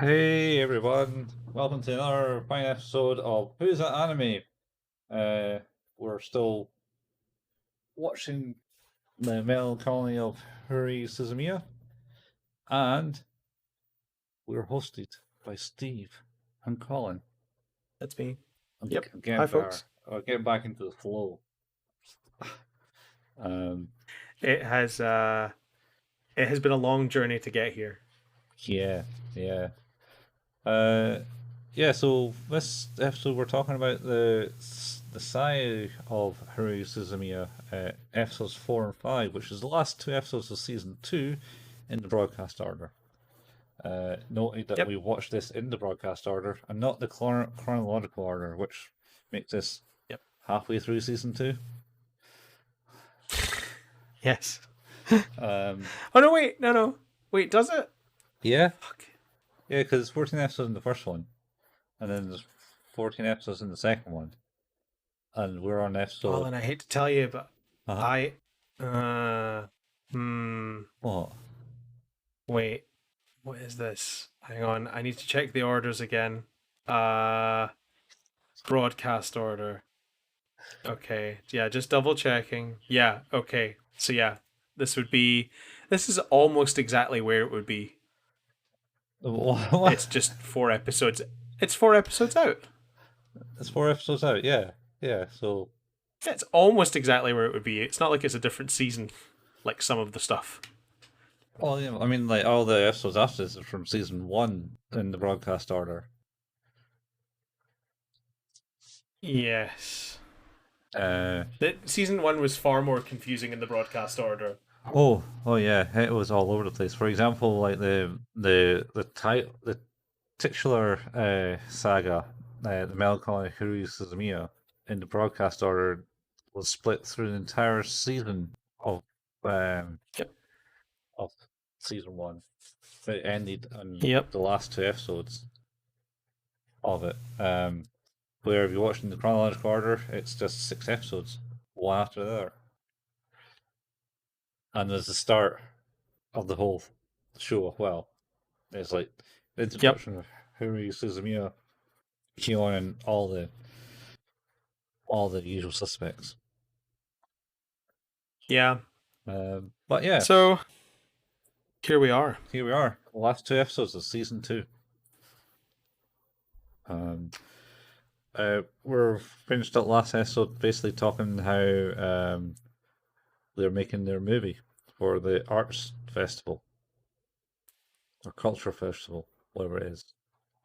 Hey everyone, welcome to another fine episode of Who's That Anime? We're still watching the Melancholy of Haruhi Suzumiya, and we're hosted by Steve and Colin. That's me. I'm, Yep. I'm getting Hi, better. folks. I'm getting back into the flow. Um, It has been a long journey to get here. yeah. So this episode we're talking about the Sigh of Haruhi Suzumiya, episodes 4 and 5, which is the last two episodes of season 2 in the broadcast order. Noted that Yep. we watched this in the broadcast order and not the chronological order, which makes this Yep. halfway through season 2. Yes. Oh no! Wait, no. Wait, does it? Yeah. Fuck. Yeah, because it's 14 episodes in the first one, and then there's 14 episodes in the second one, and we're on episode. Well, and I hate to tell you, but Uh-huh. What? Wait, what is this? Hang on, I need to check the orders again. Broadcast order. Okay, yeah, just double checking. Yeah, okay. So yeah, this is almost exactly where it would be. What? It's just 4 episodes. It's 4 episodes out. It's 4 episodes out, yeah. So It's almost exactly where it would be. It's not like it's a different season, like some of the stuff. well, yeah, I mean, like all the episodes after this are from season 1 in the broadcast order. Yes. Uh Season 1 was far more confusing in the broadcast order. oh yeah, it was all over the place. For example, like the titular saga, the Melancholy of Haruhi Suzumiya, in the broadcast order was split through the entire season of Yep. of season 1. It ended on Yep. the last 2 episodes of it. Where if you're watching the chronological order, it's just 6 episodes, one after the other. And there's the start of the whole show as well. It's like the introduction of Haruhi Suzumiya, Kion, and all the usual suspects. Yeah. But yeah. So here we are. Here we are. The last 2 episodes of season 2. We're finished up last episode basically talking how they're making their movie for the arts festival or culture festival, whatever it is,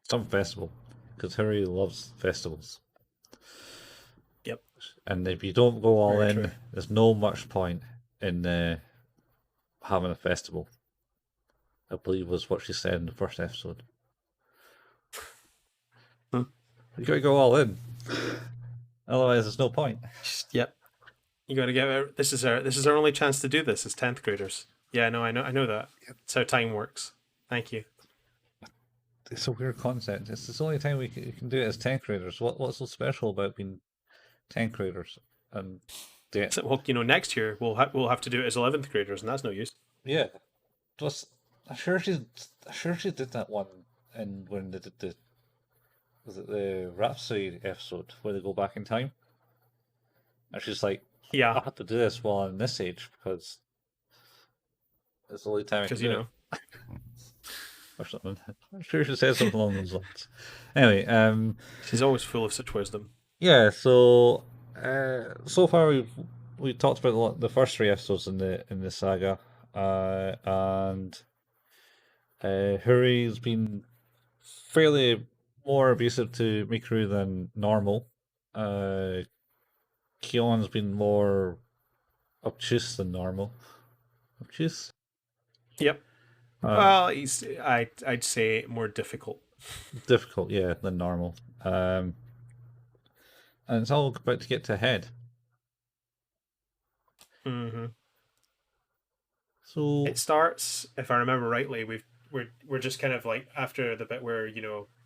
some festival, because Harry loves festivals. Yep. And if you don't go all Very in, true. there's no much point in having a festival. I believe was what she said in the first episode. You gotta go all in. Otherwise, there's no point. Yep. You got to get. This is our only chance to do this as 10th graders. Yeah, I know that. That's how time works. Thank you. It's a weird concept. It's the only time we can do it as 10th graders. What's so special about being 10th graders? And So, well, next year we'll have to do it as 11th graders, and that's no use. yeah, plus I'm sure she did that one, and when they did was it the Rhapsody episode where they go back in time, and she's like, Yeah, I have to do this while I'm this age because it's the only time I can do it. Or something. I'm sure she said something along those lines. Anyway, she's always full of such wisdom. yeah. So so far we talked about the first 3 episodes in the saga, and Huri's been fairly more abusive to Mikuru than normal. Kion's been more obtuse than normal. Obtuse? Yep. Well, I'd say more difficult. Difficult, yeah, than normal. And it's all about to get to head. Mm-hmm. So it starts, if I remember rightly, we're just kind of like after the bit where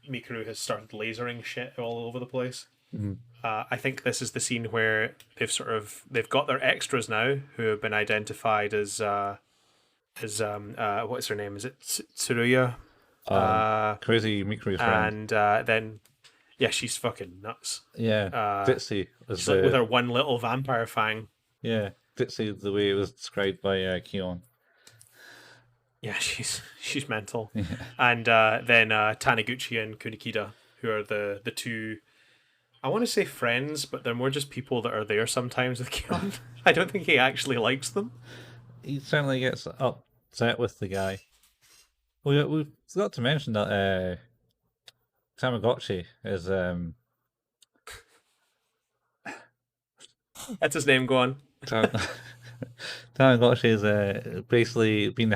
Mikuru has started lasering shit all over the place. mm-hmm. I think this is the scene where they've got their extras now who have been identified as what's her name? Is it Tsuruya? Crazy Mikuru's friend. And then yeah, she's fucking nuts. Yeah, Ditzy is She's like with the her one little vampire fang. yeah Ditzy the way it was described by Keon. Yeah, she's mental. Yeah. And then Taniguchi and Kunikida, who are the two. I want to say friends, but they're more just people that are there sometimes with Keon. I don't think he actually likes them. He certainly gets upset with the guy. We forgot to mention that Tamagotchi is That's his name. Go on. Tamagotchi is basically been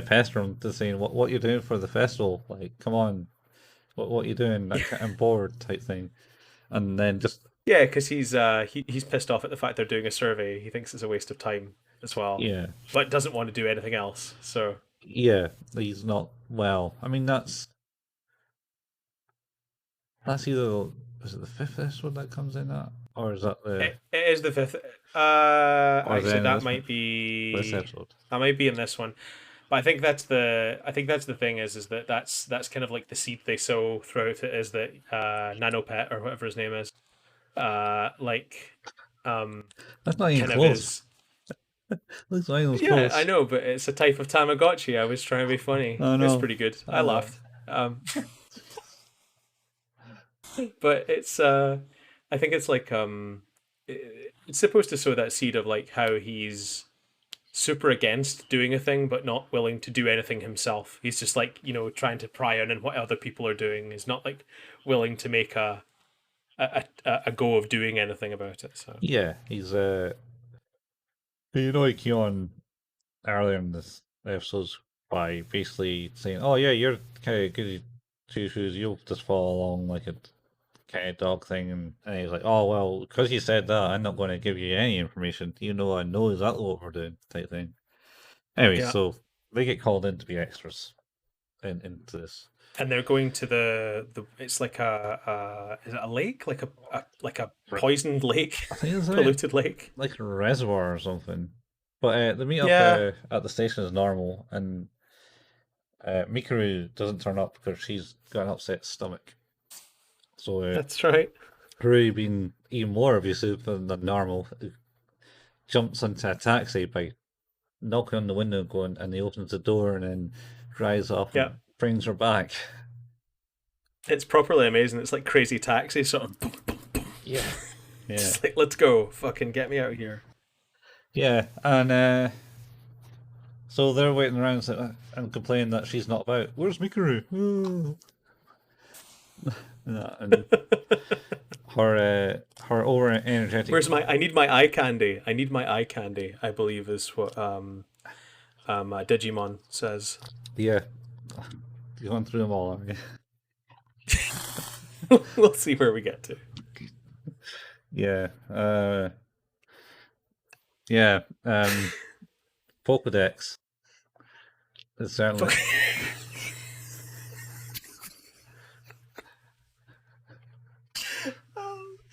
pestering to saying what you're doing for the festival. Like, come on, what you doing? I'm bored type thing. And then just Yeah, because he's pissed off at the fact they're doing a survey. He thinks it's a waste of time as well, yeah, but doesn't want to do anything else. So yeah, he's not well. I mean, that's either is it the fifth episode that comes in that, or is that the it is the fifth. or is it Actually, in that this might be episode? that might be in this one. But I think that's the thing is that that's kind of like the seed they sow throughout it is that Nanopet or whatever his name is, like That's not even kind of close. is. Looks not even Yeah, close. I know, but it's a type of Tamagotchi. I was trying to be funny. I It's know. pretty good. I I know. laughed. But it's I think it's like it's supposed to sow that seed of like how he's super against doing a thing but not willing to do anything himself. He's just like, trying to pry on what other people are doing. He's not like willing to make a go of doing anything about it. So Yeah, he's Keon earlier in this episodes by basically saying, "Oh yeah, you're kind of good at shoes. You'll just follow along like a kind of dog thing." And he's like, "Oh well, because you said that, I'm not going to give you any information. I know exactly what we're doing," type thing. Anyway, yeah. so they get called in to be extras into this. And they're going to the it's like a is it a lake, like a poisoned lake, I think it's polluted lake. like a reservoir or something. But the meet up Yeah, at the station is normal, and Mikuru doesn't turn up because she's got an upset stomach. So that's right. Haruhi, being even more abusive than normal, jumps into a taxi by knocking on the window, and he opens the door and then drives off Yeah, and brings her back. it's properly amazing. It's like Crazy Taxi, sort of. Boom, boom, boom. Yeah, yeah, Just like, let's go, fucking get me out of here. yeah, and so they're waiting around and complaining that she's not about. Where's Mikuru? And her over energetic. Where's my? I need my eye candy. I need my eye candy. I believe is what Digimon says. Yeah, you're going through them all, aren't you? We'll see where we get to. Yeah, yeah. Pokedex is certainly.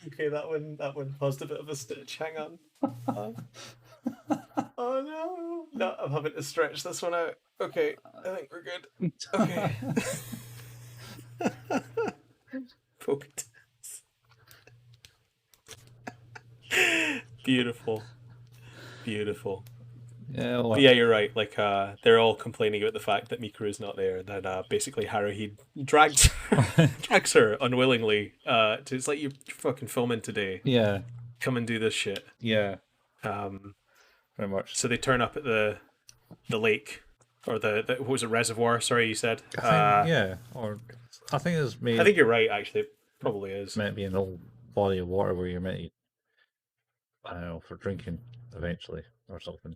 Okay, that one caused a bit of a stitch. Hang on. Oh no! No, I'm having to stretch this one out. Okay, I think we're good. Okay. Pokedex. Beautiful. Beautiful. Yeah, well, But yeah, you're right. Like, they're all complaining about the fact that Mikuru's not there. That basically Haruhi drags her unwillingly. It's like you're fucking filming today. yeah, Come and do this shit. yeah, Um, very much. so they turn up at the lake or the what was it, reservoir? Sorry, you said. I think yeah, or I think it's made. I think you're right. Actually, it probably is. Meant to be an old body of water where you're meant to, I don't know, for drinking eventually or something.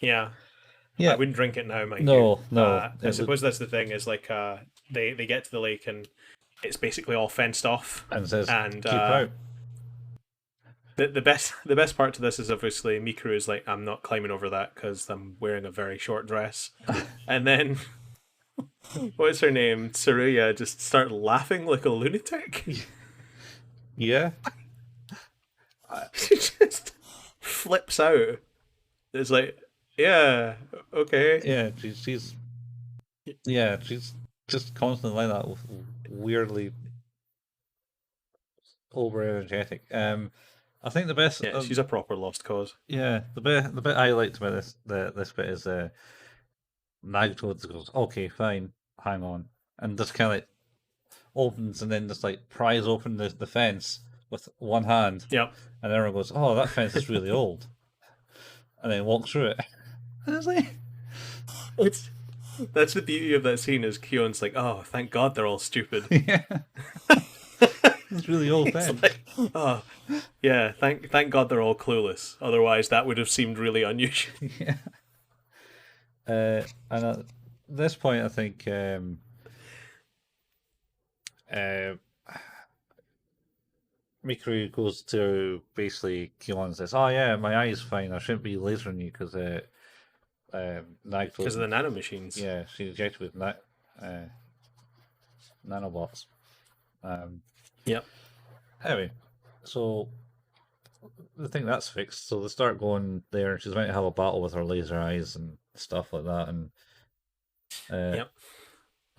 Yeah. Yeah. I wouldn't drink it now, mind No, you. no. I suppose that's the thing. Is like they get to the lake and it's basically all fenced off. And it says And keep out. the best part to this is obviously Mikuru is like, I'm not climbing over that because I'm wearing a very short dress. And then what's her name? Tsuruya just started laughing like a lunatic. Yeah. She just flips out. It's like, yeah, okay. Yeah, she's yeah, she's just constantly like that, weirdly over energetic. I think the best, Yeah, she's a proper lost cause. yeah, the bit I liked about this bit is Nagito just goes, okay, fine, hang on, and just kind of like opens and then just like pries open the fence with one hand, Yep. and everyone goes, oh, that fence is really old, and then walks through it. And it's like, It's that's the beauty of that scene is Kion's like, oh, thank God they're all stupid. yeah, it's really old He's fence. like, oh, yeah, thank God they're all clueless. Otherwise, that would have seemed really unusual. Yeah. And at this point, I think uh, Mikuru goes to basically Keon and says, "Oh yeah, my eye's fine. I shouldn't be lasering you because Because Nagito, of the nanomachines. yeah, she's injected with uh, nanobots." Um, Yep. anyway, so they think that's fixed. So they start going there, and she's about to have a battle with her laser eyes and stuff like that. And Yep.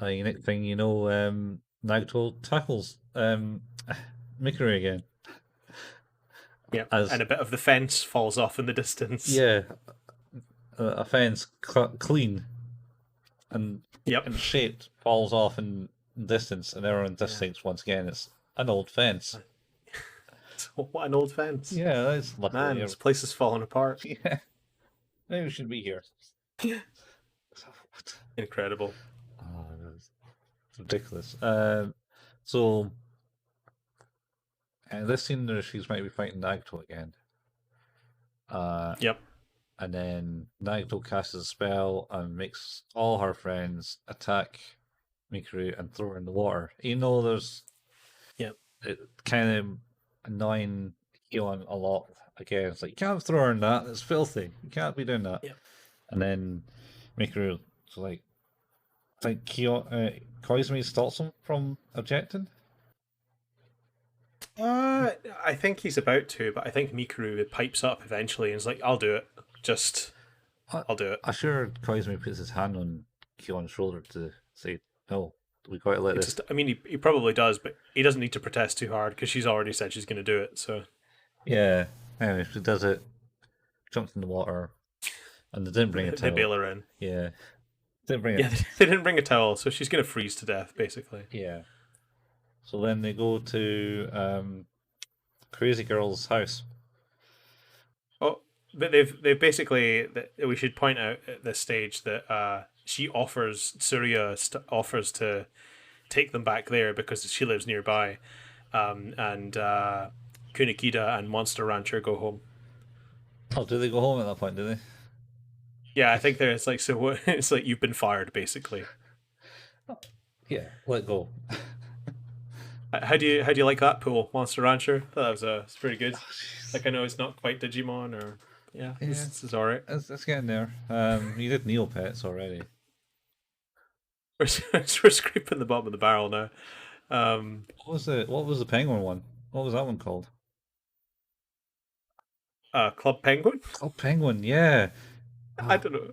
next thing you know, Nagito tackles Mikuru again. Yep. As And a bit of the fence falls off in the distance. yeah, a fence clean and Yep. shaped falls off in distance, and everyone just thinks once again it's an old fence. What an old fence. Yeah, that's lucky. Man, this place is falling apart. Yeah, maybe we should be here. Incredible. Oh, it's ridiculous. So this scene, she's might be fighting Nagito again. Yep. And then Nagito casts a spell and makes all her friends attack Mikuru and throw her in the water. Even though there's it kind of annoying Keon a lot. Again, it's like you can't throw her in that. It's filthy. You can't be doing that. Yep. And then Mikuru, so like, I think Koizumi stops him from objecting. I think he's about to, but I think Mikuru pipes up eventually and is like, I'll do it. I'll do it. I'm sure Koizumi puts his hand on Keon's shoulder to say, no, we got to let this. I mean, he probably does, but he doesn't need to protest too hard because she's already said she's going to do it. So Yeah. Anyway, she does it, jumps in the water, and they didn't bring a towel. They bail her in. Yeah. Didn't bring Yeah, they didn't bring a towel, so she's going to freeze to death, basically. Yeah. So then they go to Crazy Girl's house. Oh, but they've basically. We should point out at this stage that she offers offers to take them back there because she lives nearby, and Kunikida and Monster Rancher go home. Oh, do they go home at that point? Do they? Yeah, I think it's like so. It's like you've been fired, basically. Yeah, let go. How do you like that pool, Monster Rancher? I thought that was it's pretty good. Like I know it's not quite Digimon or this is alright. It's getting there. You did Neopets already. We're scraping the bottom of the barrel now. What was the penguin one? What was that one called? Club Penguin? Oh, Penguin, yeah. I don't know.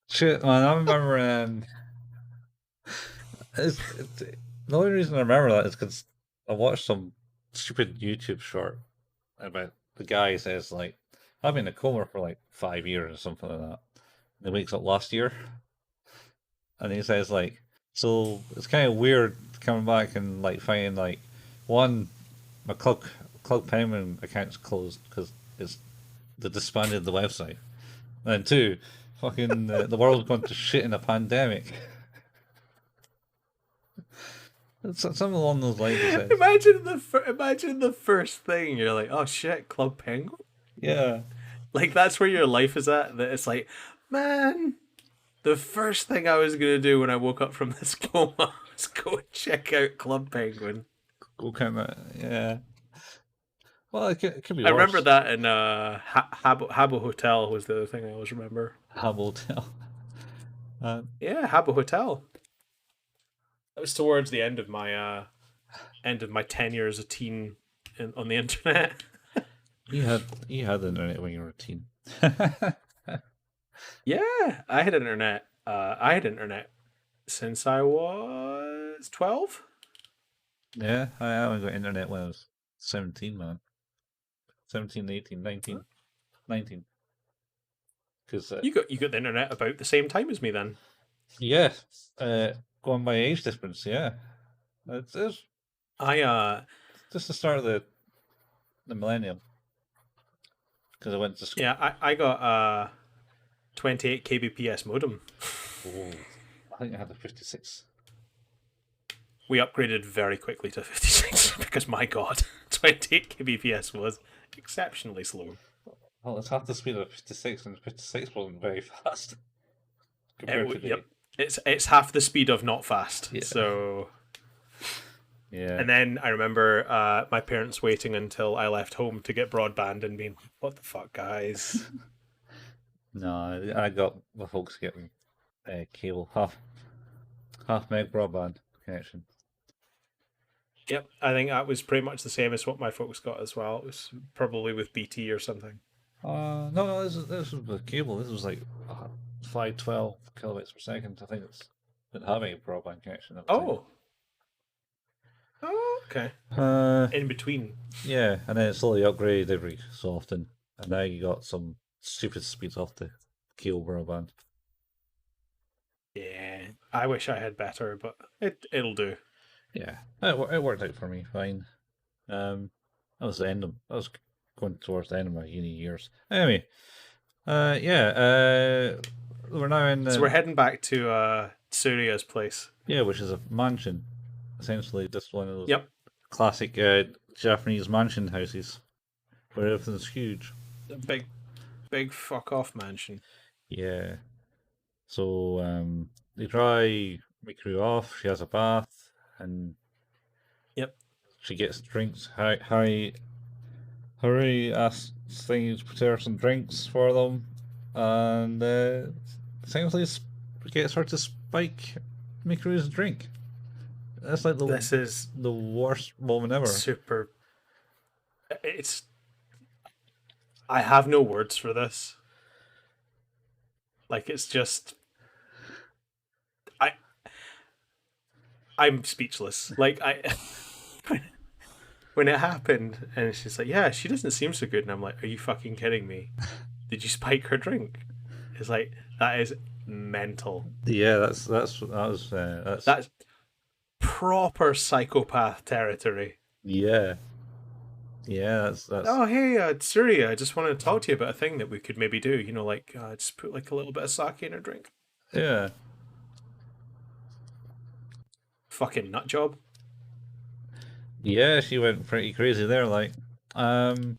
Shit, man, I remember. The only reason I remember that is because I watched some stupid YouTube short about the guy says like, I've been in a coma for like 5 years or something like that. And he wakes up last year, and he says like, so it's kind of weird coming back and like finding like, one, my Club Penguin account's closed because they disbanded the website, and then two, fucking the world's gone to shit in a pandemic. Something along those lines. Imagine the first thing you're like, oh shit, Club Penguin. Yeah, like that's where your life is at. That it's like, man, the first thing I was gonna do when I woke up from this coma was go and check out Club Penguin. Go kind of yeah. Well, it could be. I remember that in Habbo Hotel was the other thing I always remember. Habbo Hotel. Yeah, Habbo Hotel. That was towards the end of my 10 years as a teen on the internet. You had internet when you were a teen. Yeah, I had internet. I had internet since I was 12. Yeah, I only got internet when I was 17, man. 17, 18, 19. 19. Because, You got the internet about the same time as me then. yeah, going by age difference, yeah. It's I just the start of the millennium. Because I went to school. yeah, I got a 28 kbps modem. Oh, I think I had a 56. We upgraded very quickly to 56 because my god, 28 kbps was exceptionally slow. Well, it's half the speed of 56, and 56 wasn't very fast compared to the. Yep, it's half the speed of not fast. Yeah. So Yeah. and then I remember my parents waiting until I left home to get broadband and being, "What the fuck, guys?" No, I got the folks getting cable half meg broadband connection. Yep, I think that was pretty much the same as what my folks got as well. It was probably with BT or something. No, this was with cable. This was like 512 kilobits per second. I think didn't have any broadband connection at the time. Oh, okay. In between. Yeah, and then it slowly upgraded every so often, and now you got some stupid speeds off the cable broadband. Yeah, I wish I had better, but it'll do. Yeah, it worked out for me fine. That was the end of I was going towards the end of my uni years. Anyway, we're now in. So we're heading back to Surya's place. Yeah, which is a mansion, essentially just one of those Yep. classic Japanese mansion houses where everything's huge. A big fuck off mansion. Yeah. So they dry Mikuru off. She has a bath, and Yep. she gets drinks. Harry asks things to prepare some drinks for them, and essentially gets her to spike Mikuru's drink. That's like This is the worst moment ever. super. It's. I have no words for this. Like, it's just. I'm speechless. Like, when it happened, and she's like, "Yeah, she doesn't seem so good," and I'm like, "Are you fucking kidding me? Did you spike her drink?" It's like, that is mental. Yeah, that's Proper psychopath territory. yeah. That's Oh, hey, Surya, I just wanted to talk to you about a thing that we could maybe do. Like just put like a little bit of sake in her drink. yeah. Fucking nut job. Yeah, she went pretty crazy there, like. And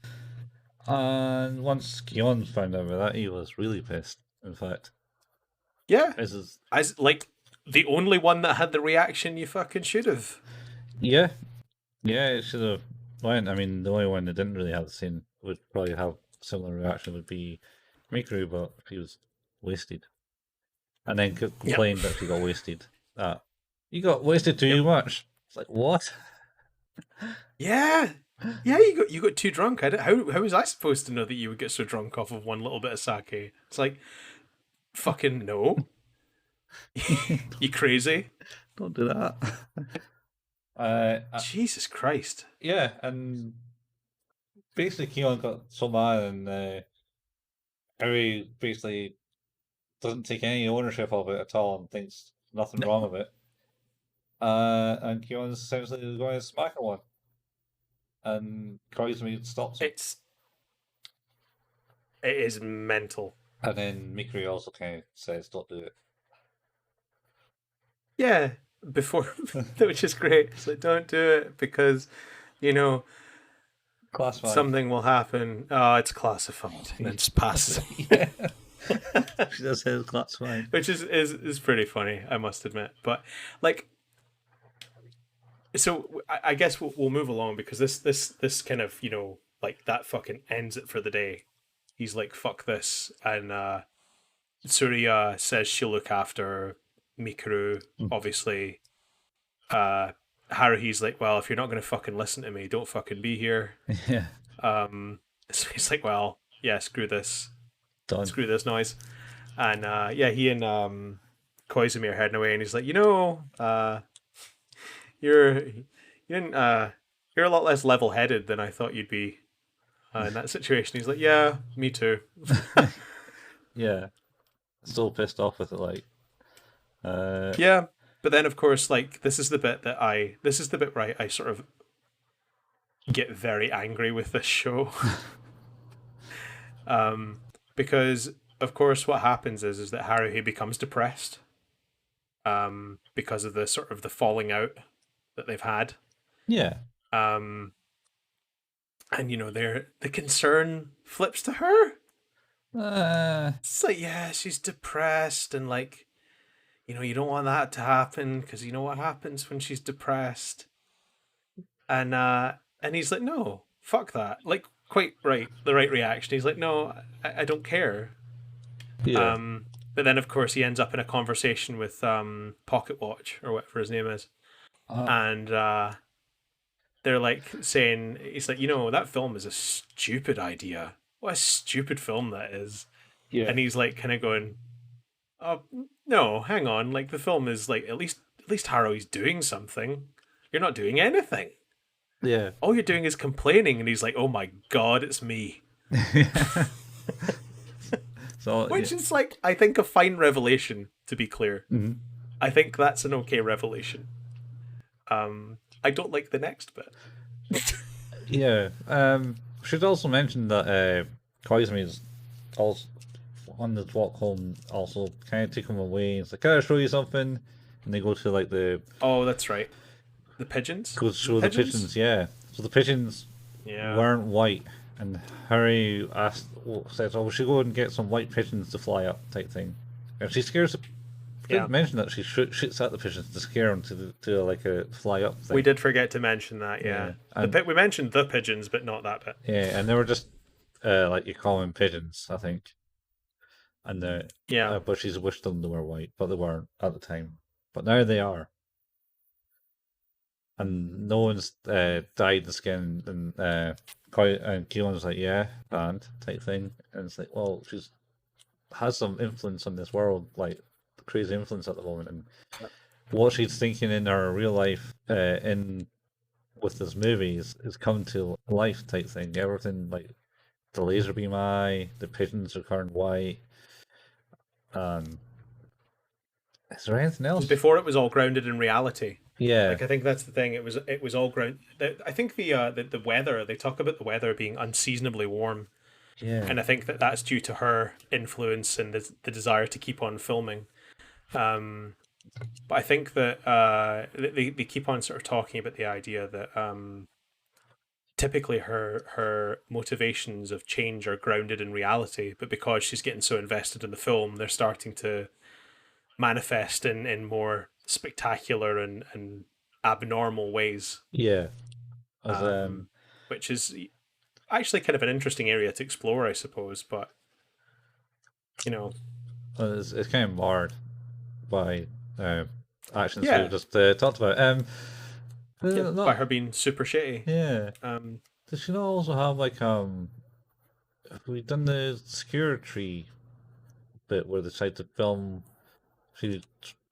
once Keon found out about that, he was really pissed, in fact. Yeah. This is As like the only one that had the reaction you fucking should have. Yeah, it should have went. I mean, the only one that didn't really have the same would probably have similar reaction would be Mikuru, but he was wasted, and then complained that she got wasted. You got wasted too much. It's like what? Yeah. Yeah, you got too drunk. How was I supposed to know that you would get so drunk off of one little bit of sake? It's like, fucking no. You crazy? Don't do that. Jesus Christ. Yeah, and basically Keon got so mad, and Harry basically doesn't take any ownership of it at all and thinks nothing wrong with it. And Keon's essentially going to smack her one. And Koizumi stops him. It is mental. And then Mikuri also kind of says, "Don't do it." Yeah, before, which is great. It's like, don't do it because, Classified. something will happen. Oh, it's classified. And then just passes. Yeah. She does say it's classified. Which is pretty funny, I must admit. But, like, so I guess we'll move along because this kind of, like, that fucking ends it for the day. He's like, fuck this. And Surya says she'll look after Mikuru, obviously. Haruhi's like, well, if you're not going to fucking listen to me, don't fucking be here. Yeah. So he's like, well, yeah, screw this. Done. Screw this noise. And he and Koizumi are heading away, and he's like, you're you didn't you're a lot less level-headed than I thought you'd be in that situation. He's like, yeah, me too. Yeah, still pissed off with it. Like, uh, Yeah, but then of course, like this is the bit where I sort of get very angry with this show. um, because of course what happens is that Haruhi becomes depressed because of the sort of the falling out that they've had. yeah, Um, and the concern flips to her. uh, It's like, yeah, she's depressed, and like, you don't want that to happen because you know what happens when she's depressed. And he's like, no, fuck that. Like, quite right, the right reaction. He's like, no, I don't care. yeah. But then of course he ends up in a conversation with Pocket Watch or whatever his name is, Uh, and they're like saying, he's like, that film is a stupid idea. What a stupid film that is. yeah, And he's like kind of going, oh no, hang on, like the film is like at least Haruhi's doing something. You're not doing anything. yeah. All you're doing is complaining. And he's like, oh my god, it's me. So yeah. Which is like, I think, a fine revelation, to be clear. Mhm. I think that's an okay revelation. I don't like the next bit. Yeah. Should also mention that Koizumi is also on the walk home. Also, kind of take him away. It's like, "Can I show you something?" And they go to like the Oh, that's right. The pigeons? go to show the pigeons. Yeah. So the pigeons Yeah. weren't white, and Harry says, "Oh, we should go and get some white pigeons to fly up," type thing. And she scares. Yeah. Didn't mention that she shoots at the pigeons to scare them to like a fly up thing. We did forget to mention that, yeah. And- We mentioned the pigeons, but not that bit. Yeah, and they were just like you call them pigeons, I think. And Yeah. but she's wished them they were white, but they weren't at the time. But now they are. And no one's dyed the skin, and Keelan's like, yeah, and type thing, and it's like, well, she's has some influence on this world, like crazy influence at the moment, and what she's thinking in her real life, in with this movie is come to life type thing. Everything like the laser beam eye, the pigeons are turned white. Is there anything else? Before it was all grounded in reality. Yeah, Like, I think that's the thing. It was all ground. I think the weather, they talk about the weather being unseasonably warm, yeah, and I think that that's due to her influence and the desire to keep on filming. But I think that they keep on sort of talking about the idea that typically her motivations of change are grounded in reality, but because she's getting so invested in the film, they're starting to manifest in more spectacular and abnormal ways. yeah. As Which is actually kind of an interesting area to explore, I suppose. But it's kind of marred by actions Yeah. we've just talked about. by her being super shitty. Yeah. Um, Does she not also have like have we done the security bit where they tried to film? She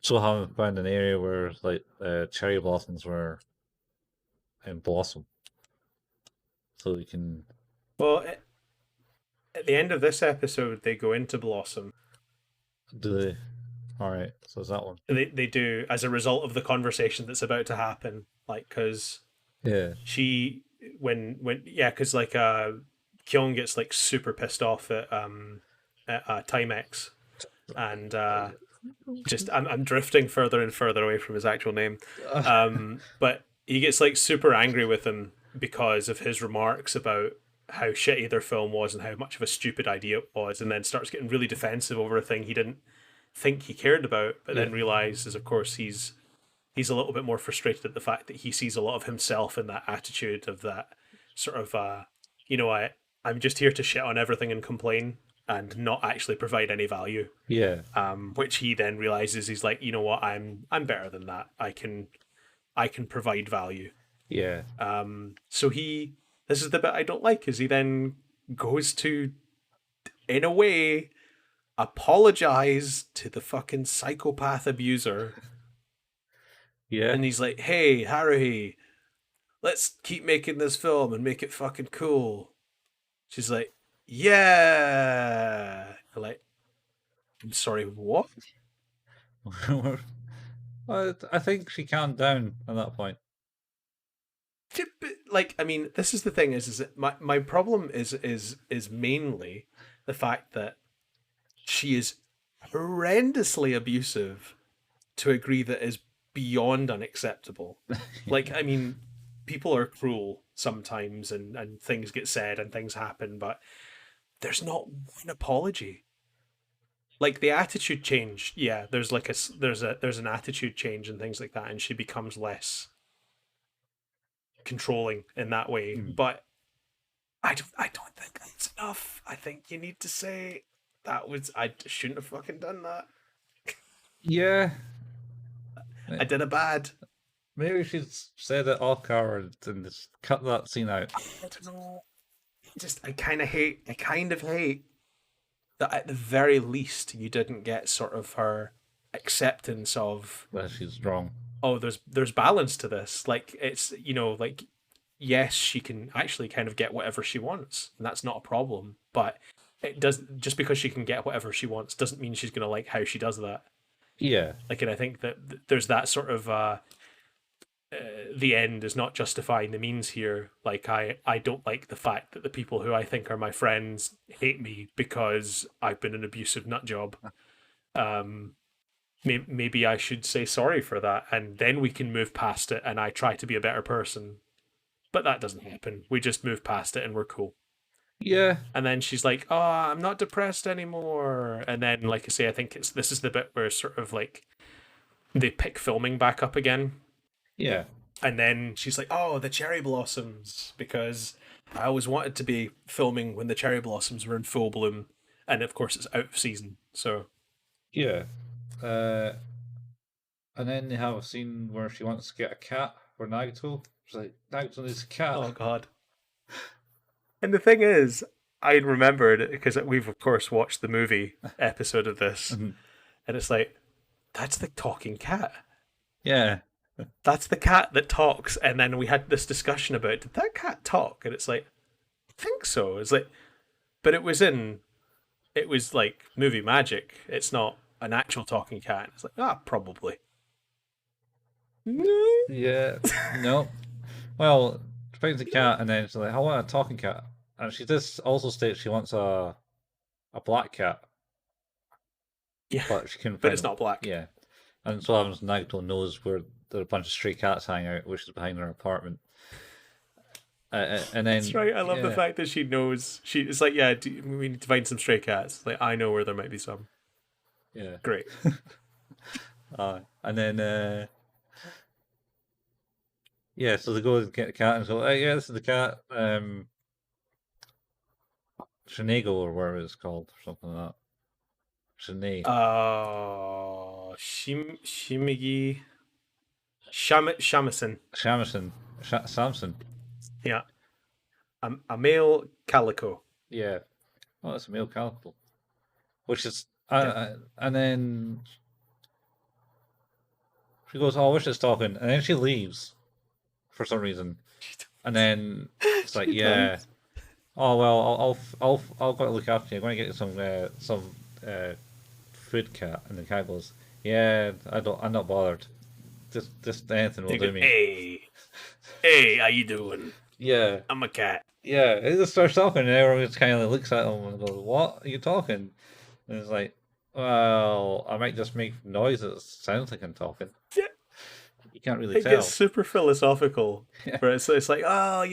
so haven't found an area where like cherry blossoms were in blossom, so you can well, at the end of this episode, they go into Blossom. do the. All right, so is that one? They do, as a result of the conversation that's about to happen. Like, because Yeah, she when yeah, because like Kyung gets like super pissed off at Timex, and just I'm drifting further and further away from his actual name. But he gets like super angry with him because of his remarks about how shitty their film was and how much of a stupid idea it was, and then starts getting really defensive over a thing he didn't think he cared about, but then realizes, of course, he's a little bit more frustrated at the fact that he sees a lot of himself in that attitude of that sort of I'm just here to shit on everything and complain and not actually provide any value. yeah, Which he then realizes he's like, you know what, I'm better than that. I can provide value. yeah, So this is the bit I don't like, is he then goes to, in a way, apologize to the fucking psychopath abuser. Yeah. And he's like, hey, Haruhi, let's keep making this film and make it fucking cool. She's like, yeah. I'm like, I'm sorry, what? I think she calmed down at that point. Like, I mean, this is the thing is that my problem is mainly the fact that she is horrendously abusive to a degree that is beyond unacceptable. Like, I mean, people are cruel sometimes and things get said and things happen, but there's not one apology. Like the attitude change, yeah, there's like there's an attitude change and things like that, and she becomes less controlling in that way. But I don't think that's enough. I think you need to say I shouldn't have fucking done that. Yeah. I did a bad. Maybe she's said it off camera and just cut that scene out. I don't know. I kind of hate that at the very least you didn't get sort of her acceptance of That she's wrong. oh there's balance to this, like it's like yes she can actually kind of get whatever she wants and that's not a problem, but it does just because she can get whatever she wants doesn't mean she's going to like how she does that. Yeah. Like, and I think that there's that sort of the end is not justifying the means here. Like, I don't like the fact that the people who I think are my friends hate me because I've been an abusive nut job. Maybe I should say sorry for that, and then we can move past it, and I try to be a better person. But that doesn't happen. We just move past it, and we're cool. Yeah. And then she's like, "Oh, I'm not depressed anymore." And then, like I say, I think this is the bit where sort of like they pick filming back up again. Yeah. And then she's like, "Oh, the cherry blossoms," because I always wanted to be filming when the cherry blossoms were in full bloom, and of course it's out of season. So yeah, and then they have a scene where she wants to get a cat for Nagato. She's like, Nagato needs a cat. oh god. And the thing is, I remembered because we've of course watched the movie episode of this, and it's like, that's the talking cat. Yeah. That's the cat that talks. And then we had this discussion about, did that cat talk? And it's like, I think so. It's like, but it was like movie magic. It's not an actual talking cat. It's like, probably. Yeah. No. Well, she finds a cat and then she's like, I want a talking cat. And she just also states she wants a black cat. Yeah. But she can But it's not black. Yeah. And so happens Nagato knows where there are a bunch of stray cats hanging out, which is behind her apartment. And then that's right. I love the fact that she knows. It's like, yeah, we need to find some stray cats. It's like, I know where there might be some. Yeah. Great. And then yeah, so they go and get the cat and go, yeah, this is the cat. Shinago or whatever it's called, or something like that. Shinae. Shimigi. Shamisen. Samson. Yeah. A male calico. Yeah. Oh, that's a male calico. Which is, and then she goes, oh, I wish it's talking. And then she leaves for some reason. And then it's like, yeah. Does. Oh, well, I'll go to look after you. I'm going to get you some food, cat. And the cat goes, yeah, I'm not bothered. Just anything will do me. Hey, how you doing? Yeah. I'm a cat. Yeah, it just starts talking and everyone just kind of looks at him and goes, what are you talking? And it's like, well, I might just make noise that sounds like I'm talking. Yeah. You can't really tell. It gets super philosophical. Yeah. Where it's like, oh,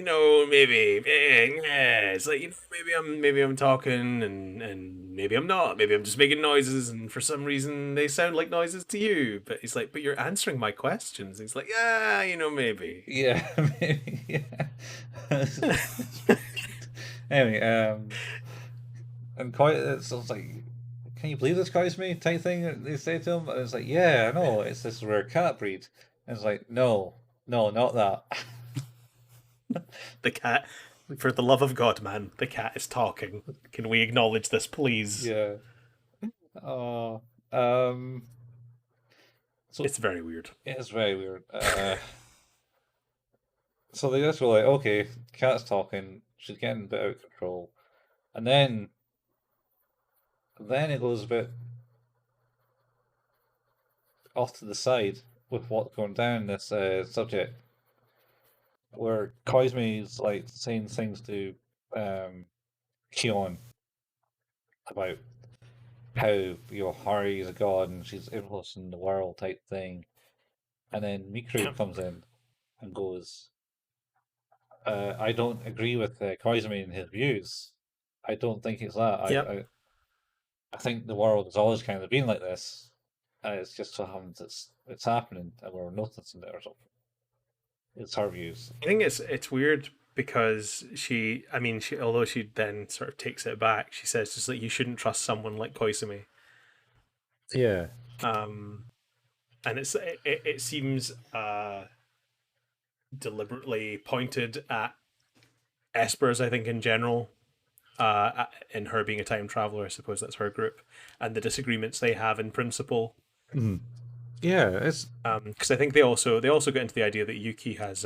maybe, it's like, maybe I'm talking and maybe I'm not. Maybe I'm just making noises and for some reason they sound like noises to you. But he's like, but you're answering my questions. He's like, yeah, maybe. Yeah, maybe, yeah. Anyway, and it's like, can you believe this guy's me type thing they say to him? And it's like, yeah, I know, it's this rare cat breed. And it's like, no, not that. The cat, for the love of God, man, the cat is talking. Can we acknowledge this, please? Yeah. Oh, um, so It's very weird. it's very weird. So they just go like, okay, cat's talking, she's getting a bit out of control, and then it goes a bit off to the side with what's going down this subject, where Koizumi's like saying things to um, Kion about how Haruhi is a god and she's influencing the world type thing, and then Yeah. Mikuru comes in and goes, "I don't agree with Koizumi and his views. I don't think it's that. Yep. I think the world has always kind of been like this. It's just so happens it's happening and we're noticing it or something." It's her views. I think it's weird because I mean, although she then sort of takes it back, she says just like you shouldn't trust someone like Koizumi. Yeah. Um, and it seems deliberately pointed at Espers, I think, in general, in her being a time traveler. I suppose that's her group, and the disagreements they have in principle. Mhm. Yeah, it's Because I think they also get into the idea that Yuki has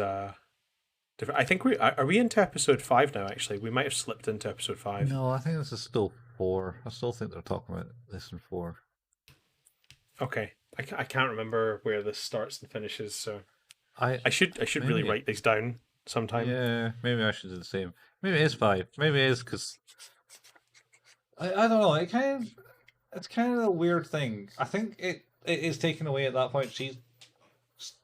different. I think are we into episode 5 now? Actually, we might have slipped into episode 5. no, I think this is still 4. I still think they're talking about this in 4. Okay, I can't remember where this starts and finishes, so I I should really maybe write these down sometime. yeah, maybe I should do the same. Maybe it is 5. Maybe it is because I don't know. It's kind of a weird thing. I think it is taken away at that point. She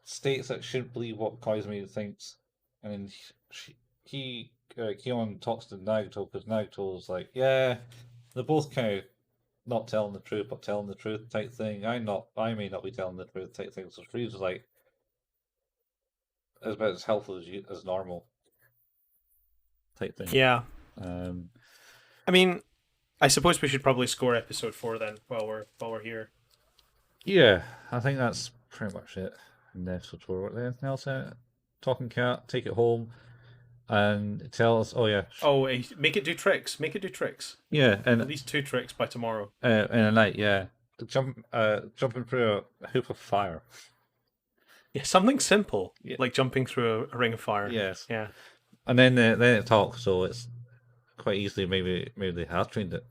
states that she shouldn't believe what Koizumi thinks, and then Keon talks to Nagato because Nagato is like, yeah, they're both kind of not telling the truth, but telling the truth type thing. I may not be telling the truth type thing. So Freeze is like, about as helpful as normal type thing. Yeah, Um, I mean, I suppose we should probably score episode 4 then while we're here. yeah, I think that's pretty much it. And episode 4. Anything else? Talking cat, take it home, and tell us. Oh yeah, Oh, make it do tricks. Make it do tricks. yeah, and At least 2 tricks by tomorrow. in a night, yeah, jumping through a hoop of fire. Yeah, something simple Yeah. like jumping through a ring of fire. Yes, Yeah. and then it talks, so it's quite easily maybe they have trained it.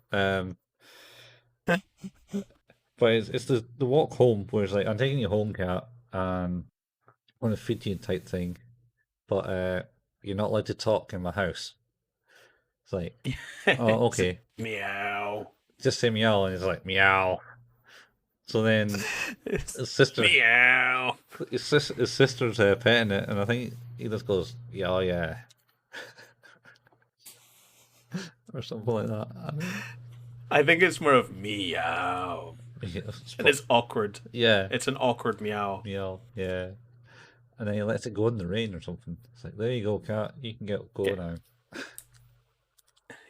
But it's the walk home where it's like, I'm taking you home, cat, and I want to feed you type thing, but you're not allowed to talk in my house. It's like, oh, okay, Meow. just say meow, and it's like meow. So then his sister, Meow. his sister's petting it, and I think he just goes, yeah, oh, yeah, or something like that. I don't know. I think it's more of meow. Yeah, And it's awkward. yeah, It's an awkward meow. meow, yeah. And then he lets it go in the rain or something. It's like, there you go, cat. You can go Yeah. now.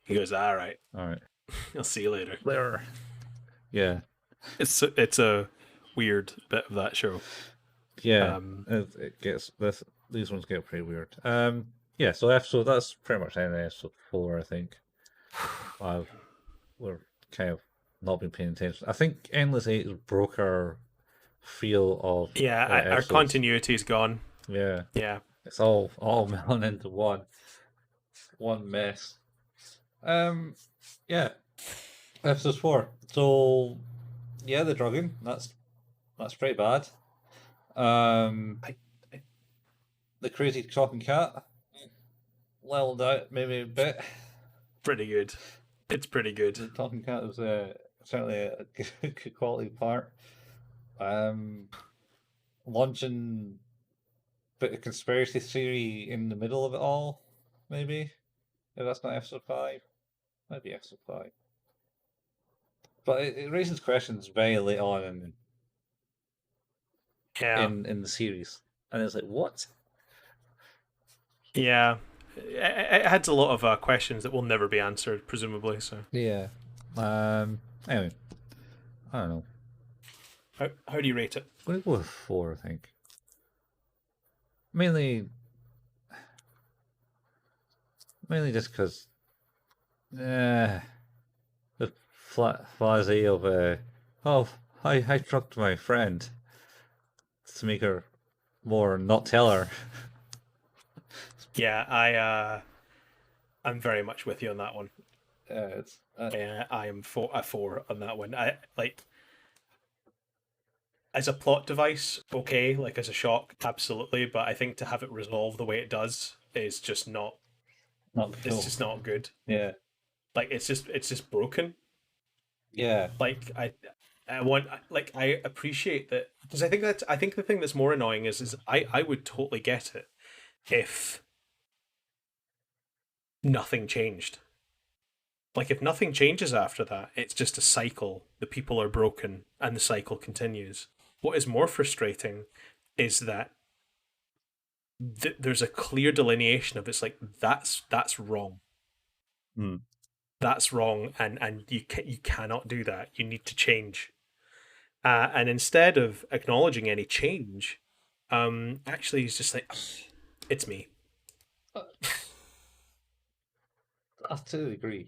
He goes, all right. All right. I'll see you later. There. Yeah. It's a weird bit of that show. Yeah. Um, It gets these ones get pretty weird. Yeah. So that's pretty much the end of episode 4. I think. We're kind of not been paying attention. I think Endless Eight broke our feel of yeah, our episodes. continuity's gone. Yeah. Yeah. It's all melting into one mess. Yeah. Episode 4. So yeah, the drugging. That's pretty bad. I- The crazy talking cat leveled out maybe a bit. Pretty good. It's pretty good. The talking cat was certainly a good quality part. Launching bit of conspiracy theory in the middle of it all, maybe. If that's not episode 5, might be episode 5. But it raises questions very late on Yeah. in the series, and it's like, what? Yeah. It had a lot of questions that will never be answered, presumably. So, Yeah. Anyway, I don't know. how do you rate it? I'm gonna go with 4. I think mainly just because the flazy of oh, I drugged my friend to make her more not tell her. Yeah, I'm very much with you on that one. It's Yeah, I am a four on that one. I like as a plot device, okay, like as a shock, absolutely, but I think to have it resolve the way it does is just not. not It's cool. just not good. Yeah, Like it's just broken. yeah, Like I want like I appreciate that because I think the thing that's more annoying is I would totally get it if nothing changed. Like if nothing changes after that, it's just a cycle. The people are broken and the cycle continues. What is more frustrating is that there's a clear delineation of it's like that's wrong. hmm. That's wrong, and you cannot do that. You need to change. And instead of acknowledging any change, actually he's just like, it's me. I totally agree.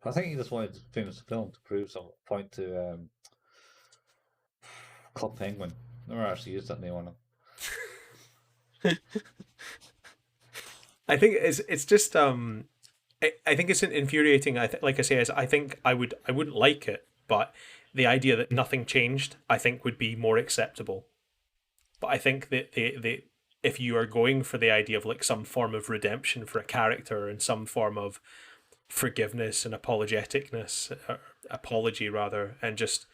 I think he just wanted to finish the film to prove some point to Club Penguin. Never actually used that name on him. I think it's just I think it's infuriating. Like I say, I think I wouldn't like it, but the idea that nothing changed, I think would be more acceptable. But I think that if you are going for the idea of like some form of redemption for a character and some form of forgiveness and apologeticness, apology rather, and just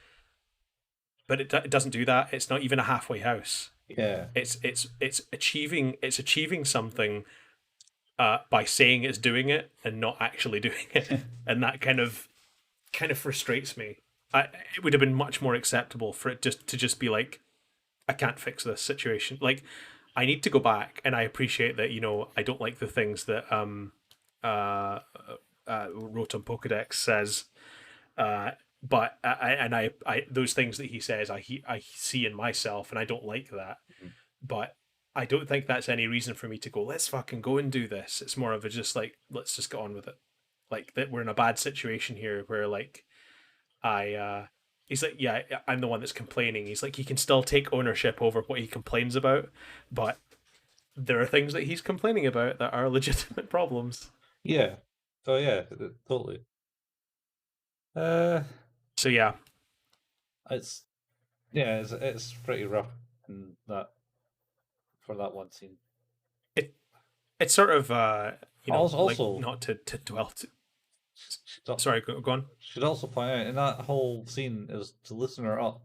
but it doesn't do that. It's not even a halfway house. Yeah, It's achieving something by saying it's doing it and not actually doing it, and that kind of frustrates me. It would have been much more acceptable for it just be like, I can't fix this situation. Like, I need to go back, and I appreciate that. I don't like the things that uh, Rotom Pokedex says, but I those things that he says, I see in myself, and I don't like that. But I don't think that's any reason for me to go, let's fucking go and do this. It's more of a just like, let's just get on with it. Like that we're in a bad situation here where like he's like, yeah, I'm the one that's complaining. He's like, he can still take ownership over what he complains about, but there are things that he's complaining about that are legitimate problems. yeah. Oh yeah, totally. Uh, So yeah, it's yeah, it's pretty rough in that for that one scene. it it's sort of like Also, not to dwell. should Sorry, go on. should also point out in that whole scene is to listen her up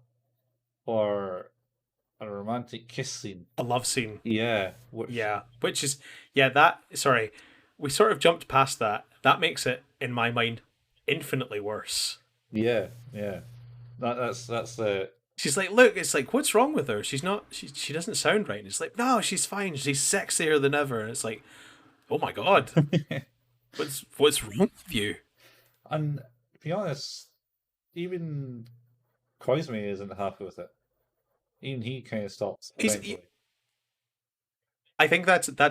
for a romantic kiss scene. A love scene. Yeah, which Yeah, which is yeah that. Sorry, we sort of jumped past that. That makes it, in my mind, infinitely worse. yeah, yeah. That's the She's like, look, it's like, what's wrong with her? She's not. She doesn't sound right. And it's like, no, she's fine. She's sexier than ever. And it's like, oh my god, what's wrong with you? and to be honest, even Koizumi isn't happy with it. Even he kind of stops He's. eventually. I think that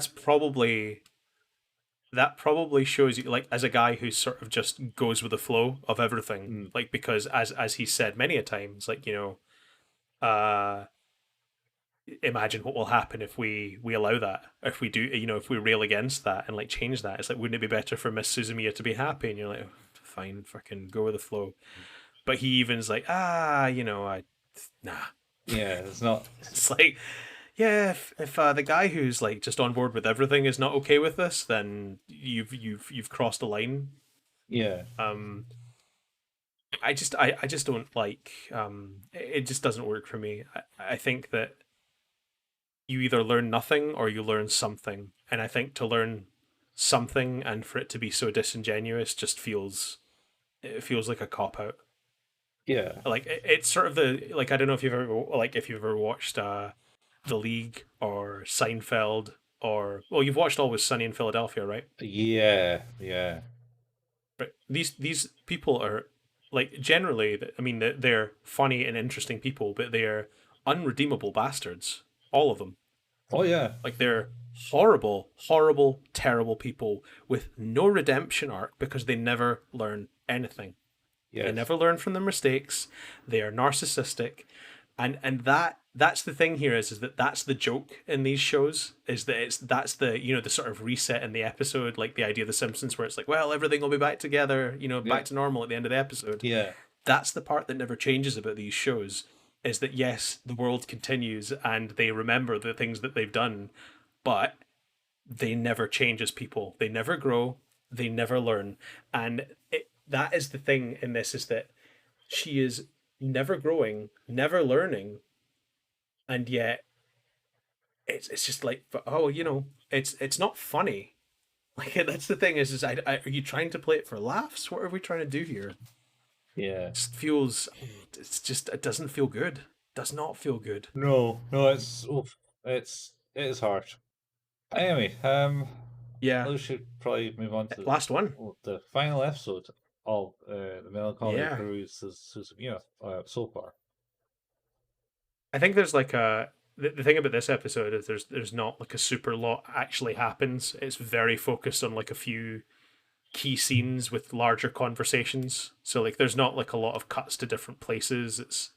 probably shows you like as a guy who sort of just goes with the flow of everything. Mm. Like because as he said many a times, like uh imagine what will happen if we allow that, if we do, if we rail against that and like change that. It's like, wouldn't it be better for Miss Suzumiya to be happy? And you're like, oh, fine, fucking go with the flow. But he even's like, I nah. Yeah, it's not. It's like, yeah, if the guy who's like just on board with everything is not okay with this, then you've crossed a line. Yeah, um I just don't like, it just doesn't work for me. I think that you either learn nothing or you learn something. And I think to learn something and for it to be so disingenuous just feels like a cop out. yeah. Like it's sort of the like, I don't know if you've ever watched The League or Seinfeld, or well, you've watched Always Sunny in Philadelphia, right? Yeah, yeah. But these people are like generally, I mean, they're funny and interesting people, but they're unredeemable bastards. All of them. Oh yeah, Like they're horrible, horrible, terrible people with no redemption arc because they never learn anything. They Yes. never learn from their mistakes. They are narcissistic, and that's the thing here is that that's the joke in these shows is that that's the the sort of reset in the episode, like the idea of The Simpsons, where it's like, well, everything will be back together, Yeah. back to normal at the end of the episode. Yeah. That's the part that never changes about these shows, is that yes, the world continues and they remember the things that they've done, but they never change as people. They never grow. They never learn. And that is the thing in this, is that she is never growing, never learning, and yet it's just like, oh, it's not funny. Like that's the thing is are you trying to play it for laughs? What are we trying to do here? Yeah. It just feels, it doesn't feel good. Does not feel good. No, no, it's oof, it is harsh. Anyway, Yeah. we should probably move on to Last one. the final episode of the Melancholy of Yeah. Haruhi Suzumiya so far. I think there's like the thing about this episode is there's not like a super lot actually happens. It's very focused on like a few key scenes with larger conversations. So like there's not like a lot of cuts to different places. It's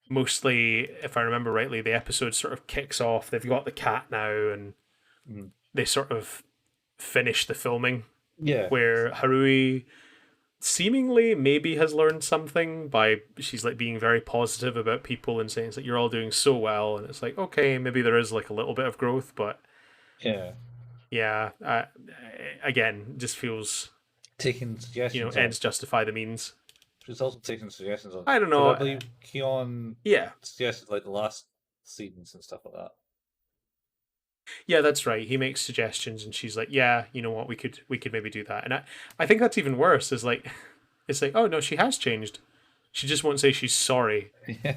mostly, if I remember rightly, the episode sort of kicks off. They've got the cat now, and Mm. they sort of finish the filming Yeah, where Harui seemingly maybe has learned something by she's like being very positive about people and saying it's like you're all doing so well, and it's like okay, maybe there is like a little bit of growth, but yeah. yeah, again, just feels Taking suggestions ends of. justify the means. She's also taking suggestions of. I don't Because know. I believe Keon Yeah, suggested like the last scenes and stuff like that. yeah, that's right. He makes suggestions, and she's like, "Yeah, you know what? We could maybe do that." And I think that's even worse. Is like, it's like, oh no, she has changed. She just won't say she's sorry Yeah,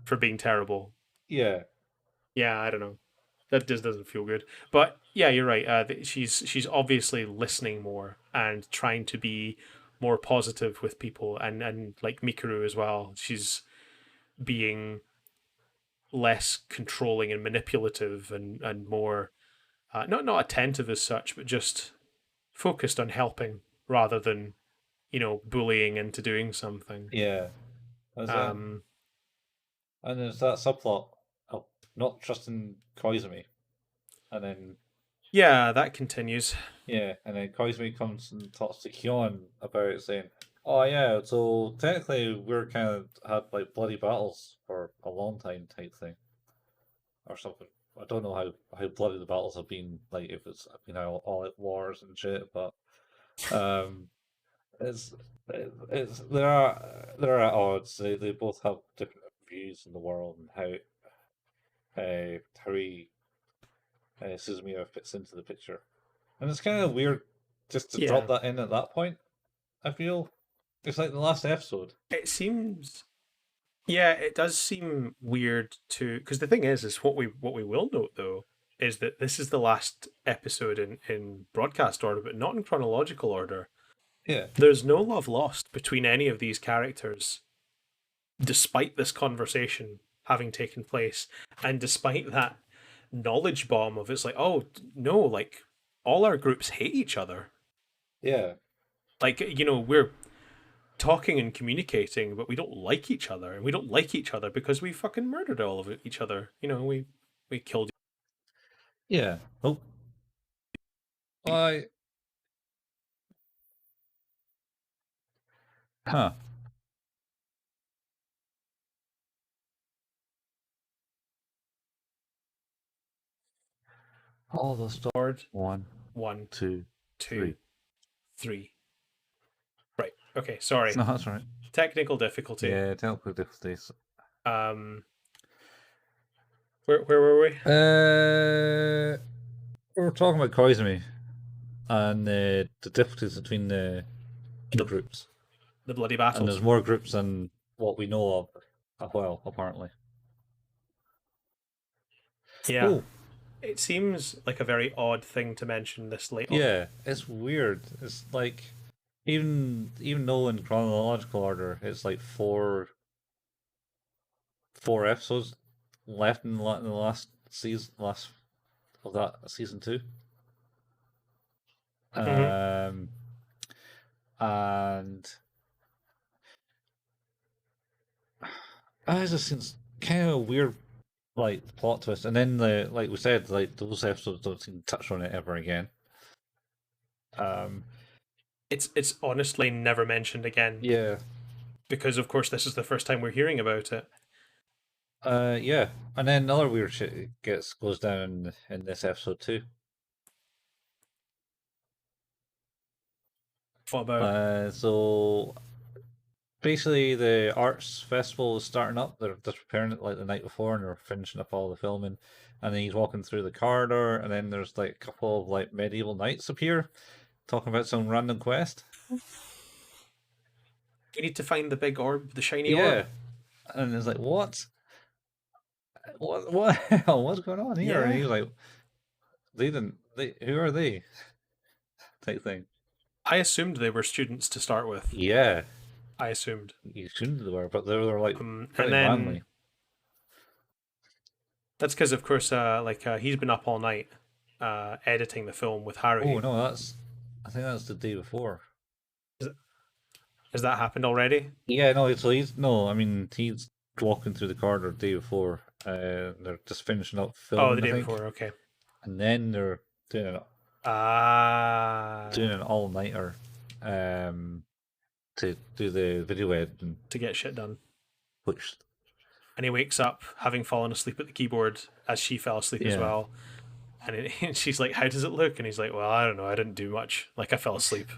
for being terrible. yeah, Yeah, I don't know. That just doesn't feel good. But yeah, you're right. She's obviously listening more and trying to be more positive with people, and like Mikuru as well. She's being less controlling and manipulative, and more not attentive as such, but just focused on helping rather than bullying into doing something. yeah. That's it. Um, And there's that subplot of not trusting Koizumi, and then yeah, that continues. yeah, and then Koizumi comes and talks to Kyon about it, saying, "Oh yeah, so technically we're kind of had like bloody battles for a long time type thing, or something. I don't know how bloody the battles have been, like if it's all out wars and shit, but um, it's there are at odds. They both have different views in the world and how Haruhi Suzumiya fits into the picture. And it's kind of weird just to drop Yeah, that in at that point. I feel it's like the last episode. it seems. Yeah, it does seem weird to, because the thing is what we will note though is that this is the last episode in broadcast order, but not in chronological order. Yeah, There's no love lost between any of these characters, despite this conversation having taken place, and despite that knowledge bomb of it's like, oh no, like all our groups hate each other. yeah, Like we're talking and communicating, but we don't like each other, and we don't like each other because we fucking murdered all of each other. We killed. yeah. Oh, I huh. All the stars. Lord, One, one, two, two, three. three. Right. Okay. Sorry. No, that's right. Technical difficulty. Yeah, technical difficulties. Um. Where were we? We were talking about Koizumi and the difficulties between the groups, The bloody and battles. there's more groups than what we know of. Well, apparently. Yeah. Oh, It seems like a very odd thing to mention this late on. yeah, it's weird. It's like even though in chronological order, it's like four episodes left in the last season, last of that season 2. Mhm. And it just seems kind of weird, like plot twist, and then like we said, like those episodes don't seem to touch on it ever again. Um, It's honestly never mentioned again yeah, because, of course, this is the first time we're hearing about it. yeah, and then other weird shit goes down in this episode too. What about? So basically, the arts festival is starting up. They're just preparing it like the night before, and they're finishing up all the filming. And then he's walking through the corridor, and then there's like a couple of like medieval knights appear, talking about some random quest. You need to find the big orb, the shiny Yeah, orb. and it's like, what hell, what's going on here? And Yeah. he's like, they didn't, they, who are they? Type thing. I assumed they were students to start with. Yeah, I assumed. you shouldn't they were, but they were like And pretty then manly. that's because, of course, he's been up all night editing the film with Oh Haruhi. no, I think that's the day before. Has that happened already? Yeah, no, so he's no, I mean he's walking through the corridor the day before. They're just finishing up Oh, the filming, I day think, before. Okay. and then they're doing Ah, an all nighter, to do the video editing, to get shit done. which And he wakes up having fallen asleep at the keyboard as she fell asleep as yeah, well. And she's like, "How does it look?" And he's like, "Well, I don't know. I didn't do much. Like I fell asleep."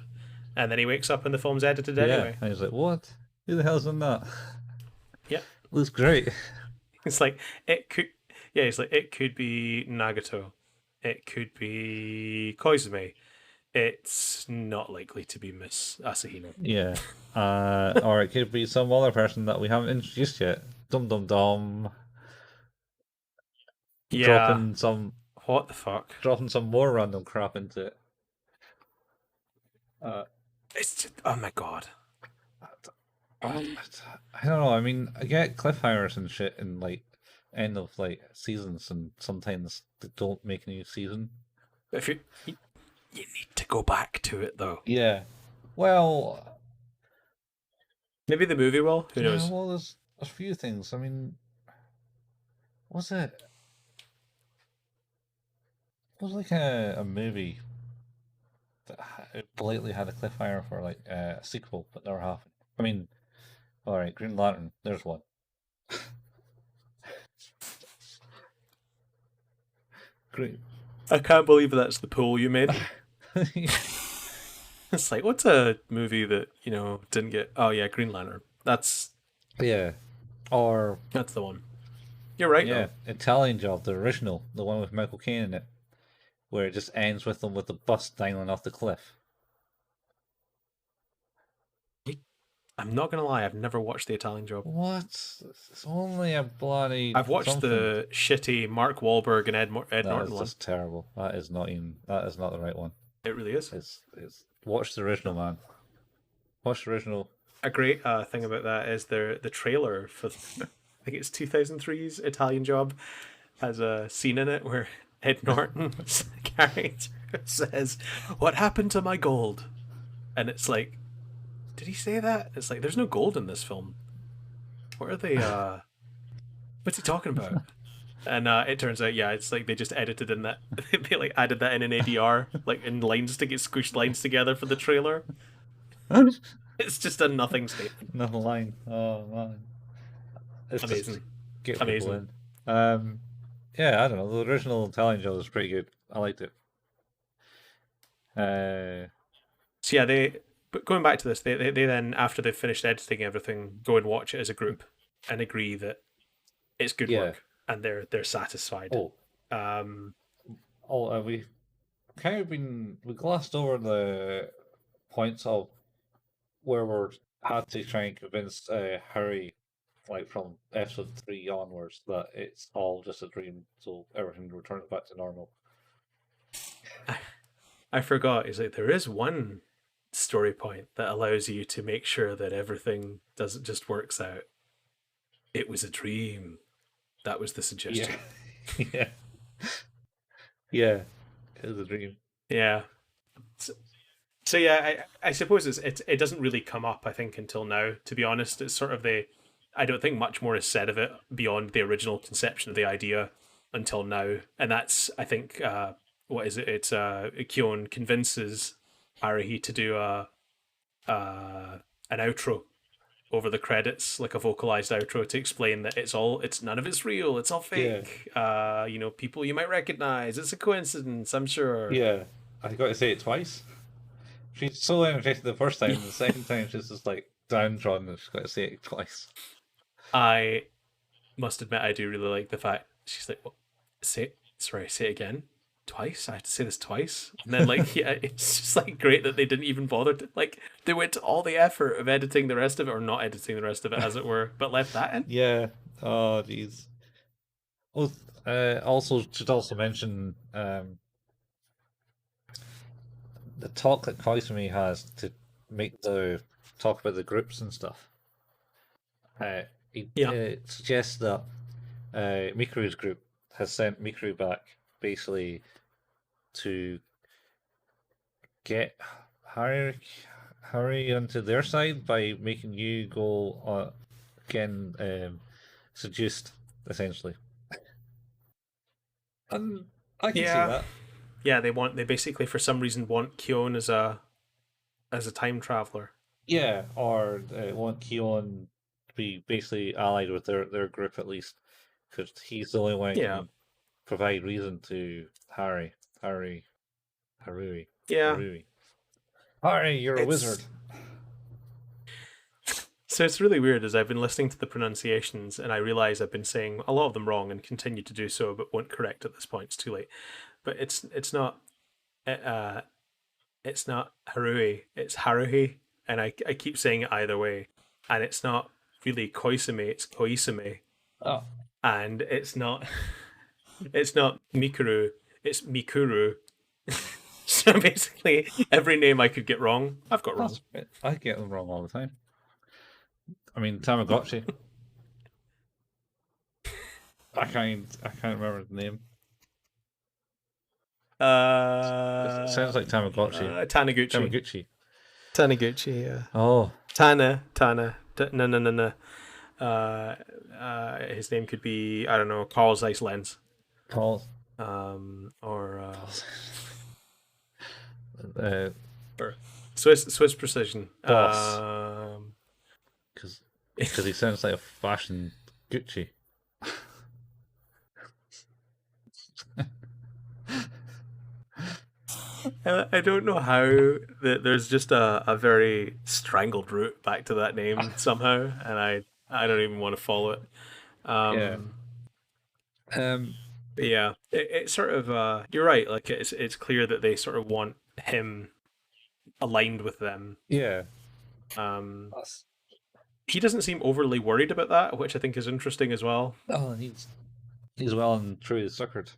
And then he wakes up and the film's edited yeah, anyway. and he's like, what? Who the hell's done that? Yeah, Looks great. it's like it could. Yeah, he's like it could be Nagato, it could be Koizumi. It's not likely to be Miss Asahino. Yeah, or it could be some other person that we haven't introduced yet. Dum dum dum, Yeah, dropping some what the fuck? more random crap into it. It's just, oh my god. I don't know. I mean, I get cliffhangers and shit in like end of like seasons, and sometimes they don't make a new season. If you need to go back to it though. Yeah. Well, Maybe the movie will. Who yeah. knows? Well, there's a few things. I mean, was it was like a movie that blatantly had a cliffhanger for like a sequel, but never happened. I mean, all right, Green Lantern. There's one. Great. I can't believe that's the pull you made. It's like, what's a movie that didn't get? Oh yeah, Green Lantern. That's Yeah. Or the one. You're right yeah, Italian Job, the original, the one with Michael Caine in it, where it just ends with them with the bus dangling off the cliff. though. I'm not gonna lie, I've never watched The Italian Job. What? It's only a bloody I've watched something. the shitty Mark Wahlberg and Ed That Norton is one. just terrible. That is not even. That is not the right one. It really is. It's watch the original, man. Watch the original. A great thing about that is the trailer for I think it's 2003's Italian Job has a scene in it where Ed Norton's character says, "What happened to my gold?" And it's like, did he say that? It's like, there's no gold in this film. What are they? What's he talking about? And it turns out, yeah, it's like they just edited in that. They like added that in an ADR, like in lines to get squished lines together for the trailer. It's just a nothing statement. Another line. Oh man, it's Amazing. just get people Amazing. in. Yeah, I don't know. The original Italian Job was pretty good. I liked it. So yeah, but going back to this, they then, after they've finished editing everything, go and watch it as a group and agree that it's good Yeah. work and they're satisfied. Oh, Um, we kind of we glossed over the points of where we're had to try and convince Harry, like from episode 3 onwards, that it's all just a dream, so everything returns back to normal. I forgot. Is like there is one story point that allows you to make sure that everything doesn't just works out. It was a dream. That was the suggestion. Yeah, yeah, yeah. It was a dream. Yeah. So yeah, I suppose it doesn't really come up, I think, until now. To be honest, it's sort of I don't think much more is said of it beyond the original conception of the idea until now, and that's I think what is it? It's Kyon convinces Haruhi to do an outro over the credits, like a vocalized outro to explain that it's none of it's real, it's all Yeah, fake. People you might recognize. It's a coincidence, I'm sure. yeah. I got to say it twice. She's so energetic the first time, and the second time she's just like downtrodden, and she's got to say it twice. I must admit, I do really like the fact she's like, "What? Say it again, twice. I have to say this twice." And then, like, yeah, it's just like great that they didn't even bother to like they went to all the effort of editing the rest of it, or not editing the rest of it, as it were, but left that in. Yeah. Oh, jeez. Oh, also should also mention the talk that Koizumi has to make the talk about the groups and stuff. He Yeah, suggests that Mikuru's group has sent Mikuru back basically to get Harry onto their side by making you go again seduced, essentially. And I can see yeah, that. yeah. They basically for some reason want Kyon as a time traveler. Yeah, or want Keon to be basically allied with their group at least, because he's the only one who Yeah, can provide reason to Harry, Harui, yeah. Harui. Harry, you're a wizard. It's So it's really weird as I've been listening to the pronunciations and I realize I've been saying a lot of them wrong and continue to do so, but won't correct at this point. It's too late. But uh it's not Harui, it's Haruhi, and I keep saying it either way, and it's not really Koisame, it's Koisame, Oh, and it's not Mikuru, it's Mikuru. So basically, every name I could get wrong, I've got wrong. that's right. I get them wrong all the time. I mean, Tamagotchi. I can't remember the name. It sounds like Tamagotchi. Taniguchi. Tamaguchi. Taniguchi, yeah. Oh, Tana. No, no, no, no. His name could be, I don't know, Carl Zeiss Lens. Paul. Or Uh, or Swiss Precision. Boss. Because he sounds like a fashion Gucci. I don't know how there's just a very strangled route back to that name somehow, and I don't even want to follow it. Yeah. But yeah, it sort of you're right. Like it's clear that they sort of want him aligned with them. Yeah. Um, That's, he doesn't seem overly worried about that, which I think is interesting as well. oh, he's well and truly suckered.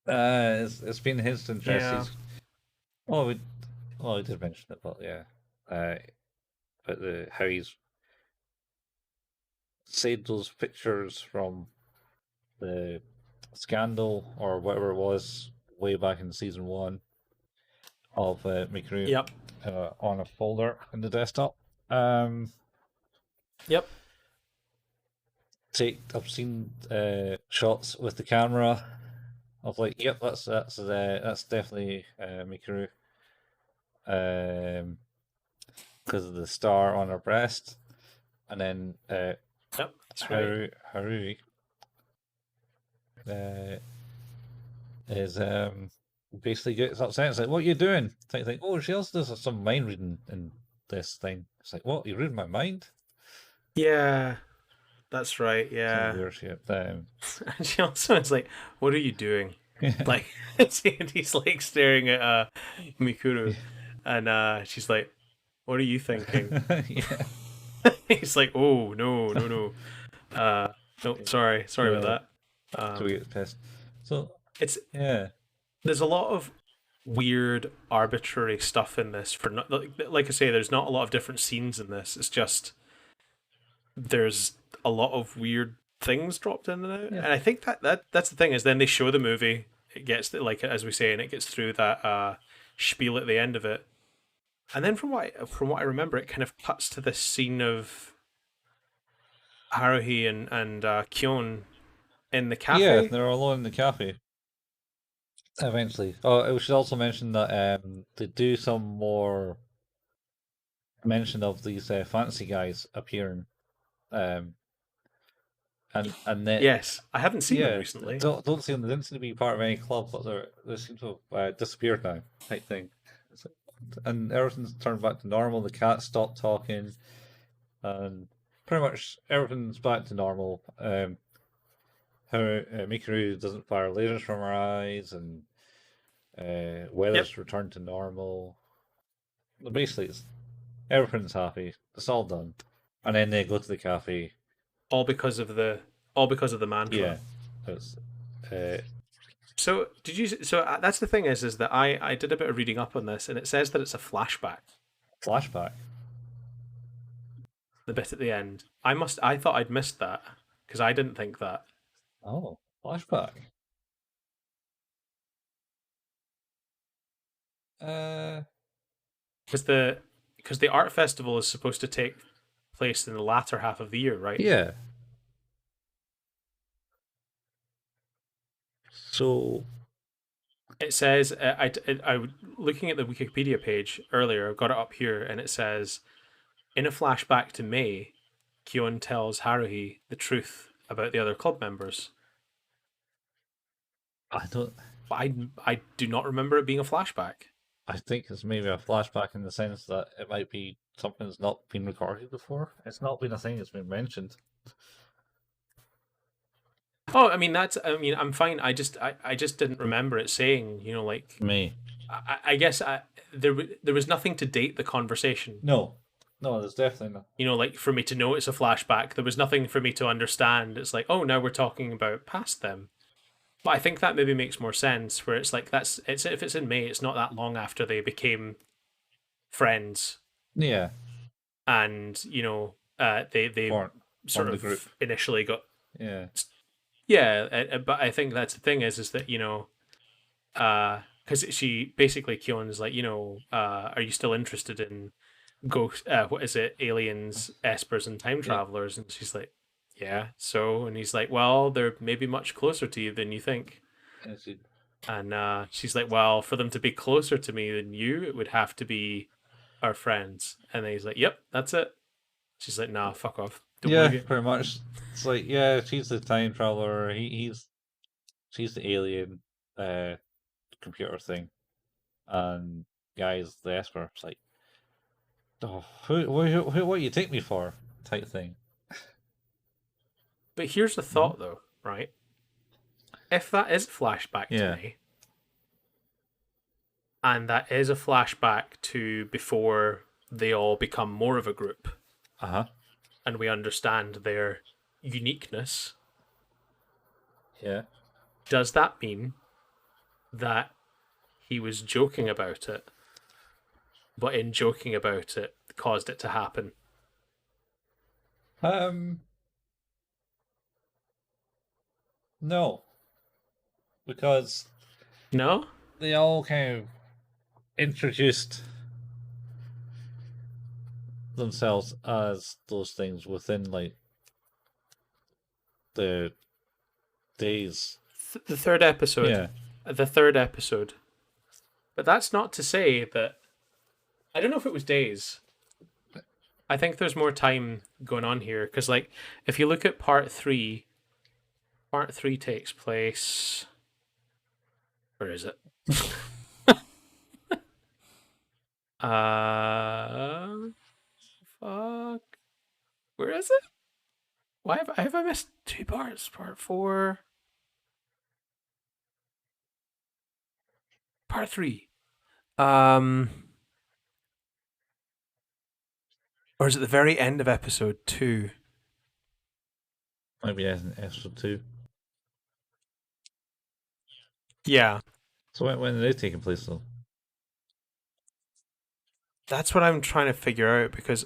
It's been his interest. Yeah. Oh, we did mention it, but yeah. But how he's saved those pictures from the scandal or whatever it was way back in season 1 of Mikuru. Yep. On a folder in the desktop. Yep. I've seen shots with the camera of like, yep, that's definitely Mikuru. Because of the star on her breast, and then Yep. That's right. Harui is basically gets upset. It's like, what are you doing? It's like, oh, she also does some mind reading in this thing. It's like, what? You read my mind? Yeah. That's right. Some Yeah. weird shit. And she also is like, "What are you doing?" Like, and he's like staring at Mikuru, and she's like, "What are you thinking?" Yeah. He's like, "Oh no, no, no, no, sorry Yeah. about So we that." get pissed. So It's yeah, There's a lot of weird, arbitrary stuff in this. For not like I say, there's not a lot of different scenes in this. It's just there's a lot of weird things dropped in and out, Yeah. and I think that's the thing is then they show the movie, it gets like as we say, and it gets through that spiel at the end of it, and then from what I remember, it kind of cuts to this scene of Haruhi and Kyon in the Yeah, cafe. they're alone in the cafe eventually. Oh, we should also mention that they do some more mention of these fantasy guys appearing, um, and then Yes, I haven't seen them yeah, recently. don't see them. They didn't seem to be part of any club, but they seem to have disappeared now, type thing. So- And everything's turned back to normal. The cat stopped talking, and pretty much everything's back to normal. How Mikuru doesn't fire lasers from her eyes, and Yep, weather's returned to normal. Basically, everything's happy. It's all done, and then they go to the cafe. all because of the mantra. Yeah, it's uh, So did you? So that's the thing is that I did a bit of reading up on this, and it says that it's a flashback. flashback. The bit at the end. I thought I'd missed that because I didn't think that. Oh, flashback. Uh, Because the art festival is supposed to take place in the latter half of the year, right? yeah. So It says I looking at the Wikipedia page earlier. I've got it up here, and it says in a flashback to May, Kyon tells Haruhi the truth about the other club members. I don't. But I do not remember it being a flashback. I think it's maybe a flashback in the sense that it might be something that's not been recorded before. It's not been a thing that's been mentioned. Oh, I mean that's. I mean, I'm fine. I just didn't remember it saying. Like Me. I guess there was nothing to date the conversation. No. No, there's definitely not. Like for me to know it's a flashback, there was nothing for me to understand. It's like, oh, now we're talking about past them. But I think that maybe makes more sense. Where it's like it's if it's in May, it's not that long after they became friends, Yeah. and they Or sort on the group. of initially got. Yeah. Yeah, but I think that's the thing is that because she basically Kyon is like, are you still interested in ghost? What is it? Aliens, espers, and time Yeah. travelers? And she's like, yeah. So, and he's like, well, they're maybe much closer to you than you think. And she, And she's like, well, for them to be closer to me than you, it would have to be our friends. And then he's like, yep, that's it. She's like, nah, fuck off. Don't yeah, believe you. pretty much. It's like, yeah, she's the time traveler. She's the alien computer thing, and guy's the Esper. It's like, oh, what you take me for? Type thing. But here's the Mhm. thought, though, right? If that is a flashback to Yeah. me, and that is a flashback to before they all become more of a group Uh huh. and we understand their uniqueness, Yeah. does that mean that he was joking about it, but in joking about it, caused it to happen? Um. No, because No? they all kind of introduced themselves as those things within like the days. The third episode. Yeah. The third episode. But that's not to say that. I don't know if it was days. I think there's more time going on here because, like, if you look at part three takes place. Where is it? Fuck. Where is it? Why have I missed two parts? Part four, part three. Um, or is it the very end of episode two? Maybe as an episode 2. Yeah, So when are they taking place though? that's what I'm trying to figure out because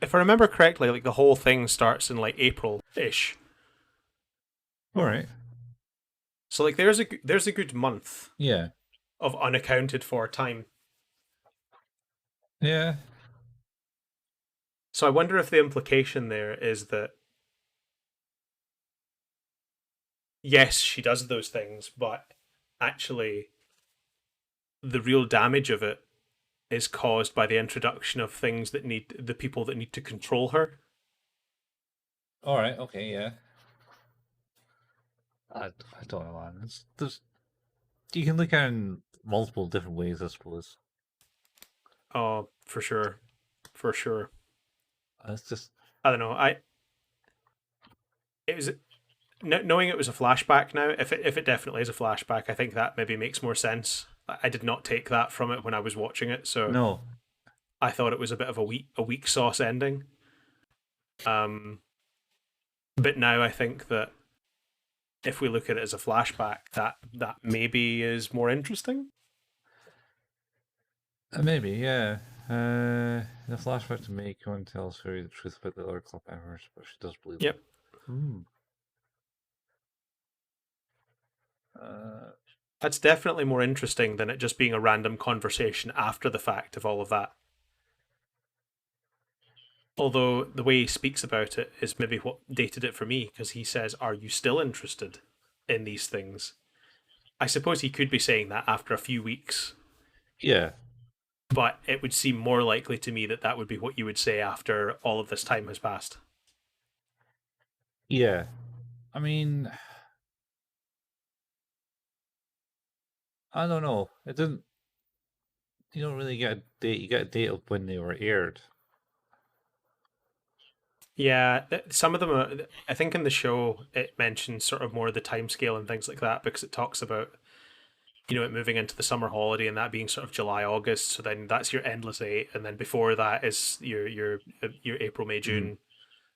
if I remember correctly, like the whole thing starts in like April ish. All right. So like there's a good month Yeah. of unaccounted for time. Yeah. So I wonder if the implication there is that yes, she does those things, but actually, the real damage of it is caused by the introduction of things that need the people that need to control her. All right. Okay. Yeah. I don't know, man. There's you can look at it in multiple different ways, I suppose. Oh, for sure, for sure. It's just I don't know. It was knowing it was a flashback now. If it definitely is a flashback, I think that maybe makes more sense. I did not take that from it when I was watching it, so no. I thought it was a bit of a weak sauce ending. Um, but now I think that if we look at it as a flashback, that maybe is more interesting. Maybe, yeah. The flashback to Meiko tells her the truth about the other club members, but she does believe them. Yep. Hmm. Uh, That's definitely more interesting than it just being a random conversation after the fact of all of that. Although the way he speaks about it is maybe what dated it for me, because he says, "Are you still interested in these things?" I suppose he could be saying that after a few weeks, yeah. but it would seem more likely to me that that would be what you would say after all of this time has passed. Yeah. I mean, I don't know. It didn't. You don't really get a date. You get a date of when they were aired. Yeah, some of them are, I think in the show it mentions sort of more the time scale and things like that because it talks about it moving into the summer holiday and that being sort of July August. So then that's your endless eight, and then before that is your April May Mhm. June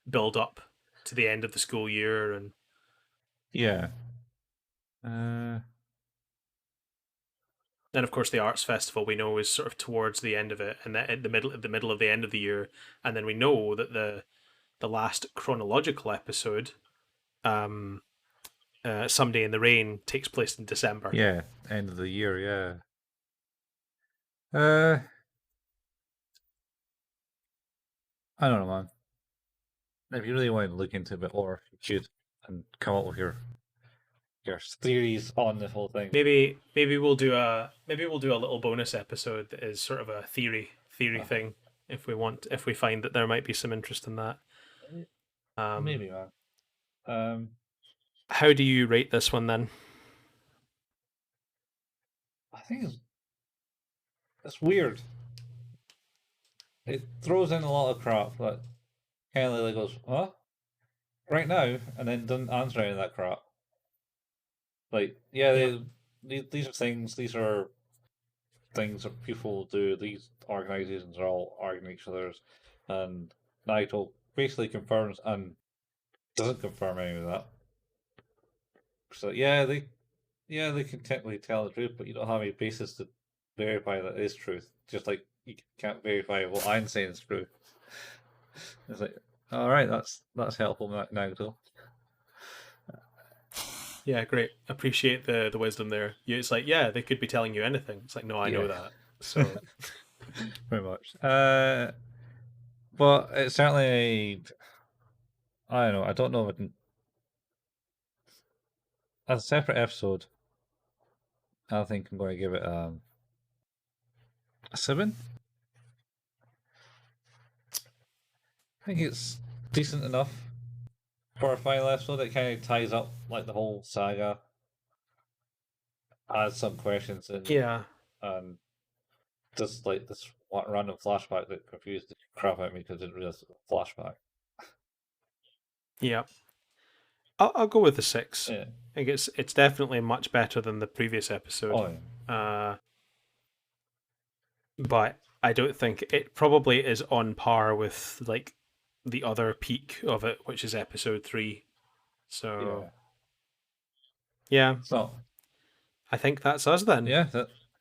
build up to the end of the school year, and Yeah. Uh, then of course the arts festival we know is sort of towards the end of it, and at the middle of the end of the year, and then we know that the last chronological episode, um, Someday in the Rain, takes place in December. yeah. End of the year. Yeah. Uh, I don't know, man. If you really want to look into it a bit more, you should and come up with your theories on the whole thing. Maybe we'll do a little bonus episode that is sort of a theory Uh, thing if we find that there might be some interest in that. Maybe, man. How do you rate this one then? I think it's weird. It throws in a lot of crap that kind of like goes, huh? Right now, and then doesn't answer any of that crap. Like, yeah, Yeah, these are things. These are things that people do. These organizations are all arguing each other's, and Naito basically confirms and doesn't confirm any of that. So yeah, they can technically tell the truth, but you don't have any basis to verify that it is truth. Just like you can't verify what I'm saying is true. It's like, all right, that's helpful, Naruto. yeah, great. Appreciate the wisdom there. It's like, yeah, they could be telling you anything. It's like, no, I know Yeah, that. So very much. But it's certainly I don't know. I don't know if it, as a separate episode. I think I'm going to give it a 7. I think it's decent enough for a final episode. It kind of ties up like the whole saga, adds some questions in, yeah, and just like this random flashback that confused the crap out of me because I didn't realize it was a flashback. yeah. I'll go with the 6. Yeah. I think it's definitely much better than the previous episode. Oh, yeah. Uh, but I don't think it probably is on par with like the other peak of it, which is episode 3. So Yeah. yeah, So, I think that's us then. yeah,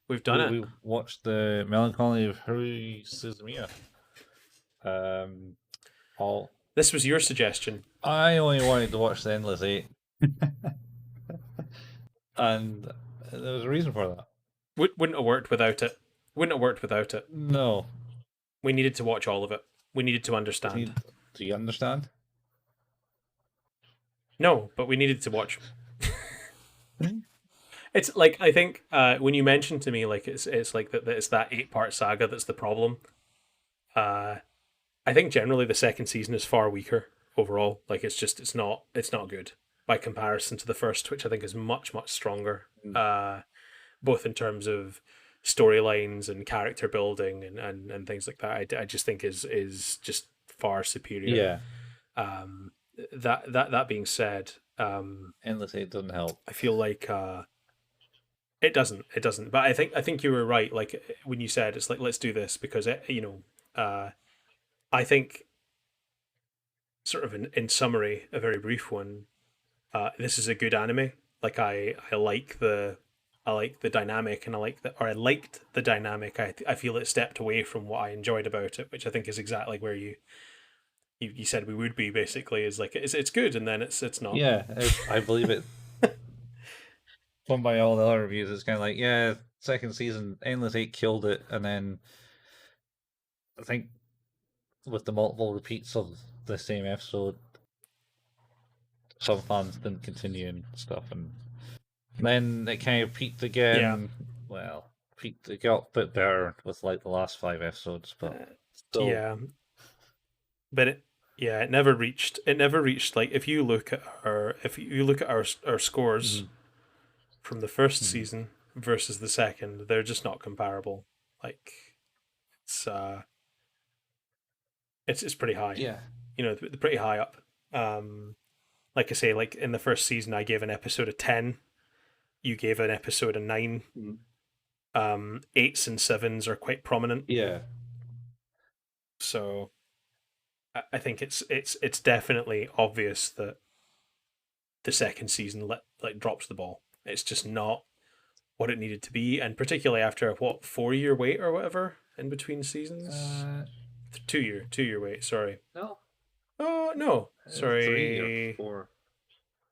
We've done it. we watched the Melancholy of Haruhi Suzumiya. All This was your suggestion. I only wanted to watch the Endless Eight, and there was a reason for that. Wouldn't have worked without it. Wouldn't have worked without it. No, We needed to watch all of it. We needed to understand. do you understand? No, but we needed to watch. It's like I think when you mentioned to me like it's like that it's that 8-part saga that's the problem. Uh, I think generally the second season is far weaker overall. Like it's not good by comparison to the first, which I think is much stronger. Both in terms of storylines and character building and things like that. I just think is just far superior. Yeah, That being said, Endless Eight doesn't help. I feel like it doesn't. But I think you were right. Like when you said it's like let's do this because I think sort of in summary, a very brief one. This is a good anime. Like I like the dynamic and I liked the dynamic. I feel it stepped away from what I enjoyed about it, which I think is exactly where you said we would be. Basically, is like it's good and then it's not. Yeah, I believe it. From by all the other reviews, it's kind of like, yeah, second season, Endless Eight killed it, and then I think with the multiple repeats of the same episode, some fans didn't continue and stuff, and then it kind of peaked Yeah, again. Well, peaked. It got a bit better with like the last 5 episodes, but still, yeah, but it never reached. It never reached like if you look at our scores mhm, from the first mhm. season versus the second, they're just not comparable. Like it's uh it's pretty high. Yeah, They're pretty high up. Um, like I say, like in the first season, I gave an episode a 10. You gave an episode a 9. mhm. Eights and sevens are quite prominent. Yeah, So I think it's definitely obvious that the second season like drops the ball. It's just not what it needed to be, and particularly after a 4 year wait or whatever in between seasons. uh, 2 year wait. Sorry. no, Oh no, 3 or sorry. 4.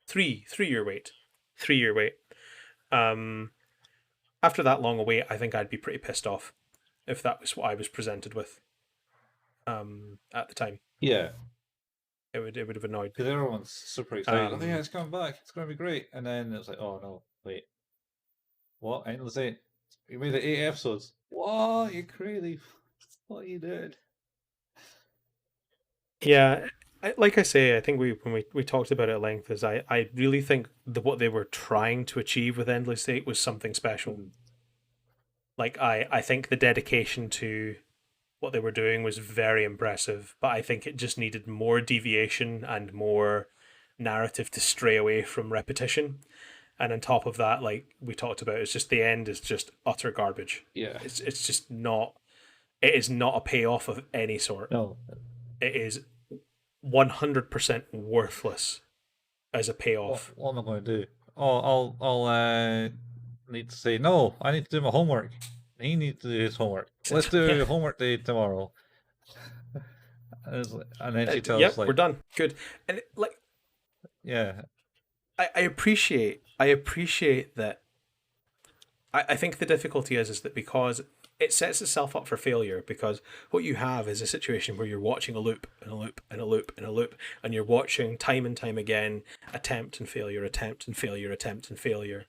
3 year wait. 3 year wait. Um, After that long a wait, I think I'd be pretty pissed off if that was what I was presented with. At the time, Yeah, it would have annoyed because me. everyone's super excited. Oh yeah, Um, it's coming back. It's going to be great. And then it's like, oh no, wait, what? Endless Eight. You made it 8 episodes. What? You crazy? What you did? yeah, like I say, I think when we talked about it at length, is I really think that what they were trying to achieve with Endless Eight was something special. Mhm. Like I think the dedication to what they were doing was very impressive, but I think it just needed more deviation and more narrative to stray away from repetition. And on top of that, like we talked about, it's just the end is just utter garbage. Yeah. It's just not. It is not a payoff of any sort. No. It is 100% worthless as a payoff. What am I going to do? Oh, I'll need to say no. I need to do my homework. He needs to do his homework. Let's Yeah. do homework day tomorrow. And then she tells Yep, we're like, done. Good. And like yeah, I appreciate that. I think the difficulty is that because it sets itself up for failure, because what you have is a situation where you're watching a loop and a loop and a loop and a loop, and you're watching time and time again attempt and failure, attempt and failure, attempt and failure.